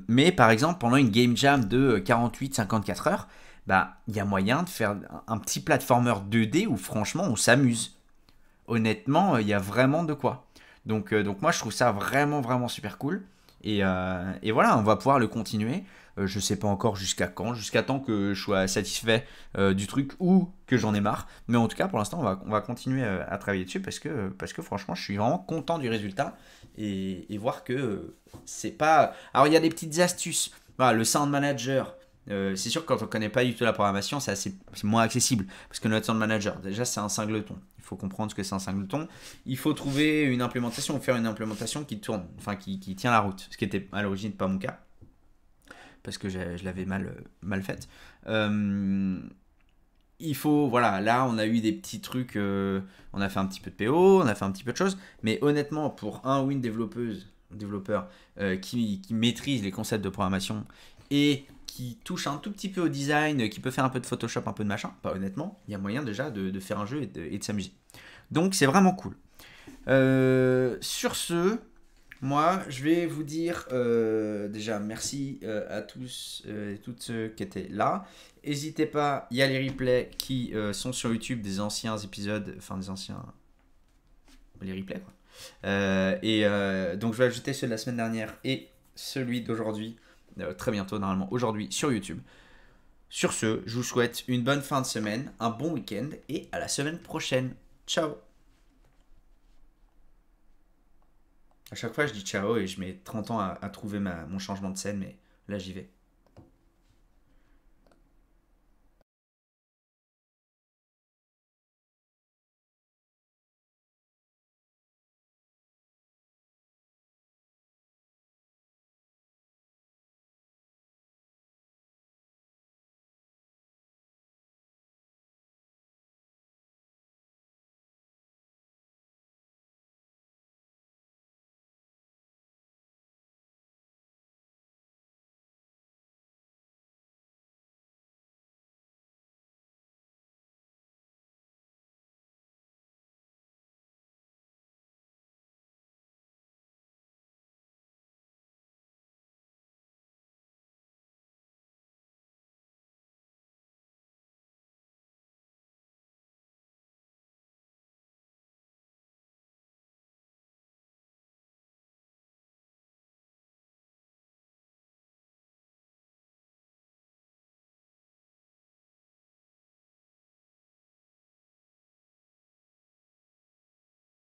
Mais par exemple, pendant une game jam de 48-54 heures, bah, il y a moyen de faire un petit platformer 2D où franchement on s'amuse. Honnêtement, il y a vraiment de quoi. Donc moi je trouve ça vraiment super cool. Et voilà, on va pouvoir le continuer. Je sais pas encore jusqu'à quand, jusqu'à temps que je sois satisfait du truc ou que j'en ai marre. Mais en tout cas, pour l'instant, on va continuer à travailler dessus parce que franchement, je suis vraiment content du résultat et voir que c'est pas. Alors, il y a des petites astuces. Voilà, le Sound Manager. C'est sûr que quand on ne connaît pas du tout la programmation, c'est moins accessible. Parce que notre Sound Manager, déjà, c'est un singleton. Il faut comprendre ce que c'est un singleton. Il faut trouver une implémentation ou faire une implémentation qui tourne, enfin qui tient la route. Ce qui était à l'origine pas mon cas. Parce que je l'avais mal faite. Il faut, voilà, là on a eu des petits trucs, on a fait un petit peu de PO, on a fait un petit peu de choses, mais honnêtement, pour un ou une développeur qui maîtrise les concepts de programmation et qui touche un tout petit peu au design, qui peut faire un peu de Photoshop, un peu de machin, bah, honnêtement, il y a moyen déjà de faire un jeu et de s'amuser. Donc c'est vraiment cool. Sur ce, moi, je vais vous dire déjà merci à tous et toutes ceux qui étaient là. N'hésitez pas, il y a les replays qui sont sur YouTube des anciens épisodes, enfin des anciens. Les replays quoi. Donc je vais ajouter ceux de la semaine dernière et celui d'aujourd'hui, très bientôt, normalement aujourd'hui sur YouTube. Sur ce, je vous souhaite une bonne fin de semaine, un bon week-end et à la semaine prochaine. Ciao! À chaque fois, je dis ciao et je mets 30 ans à trouver mon changement de scène, mais là, j'y vais.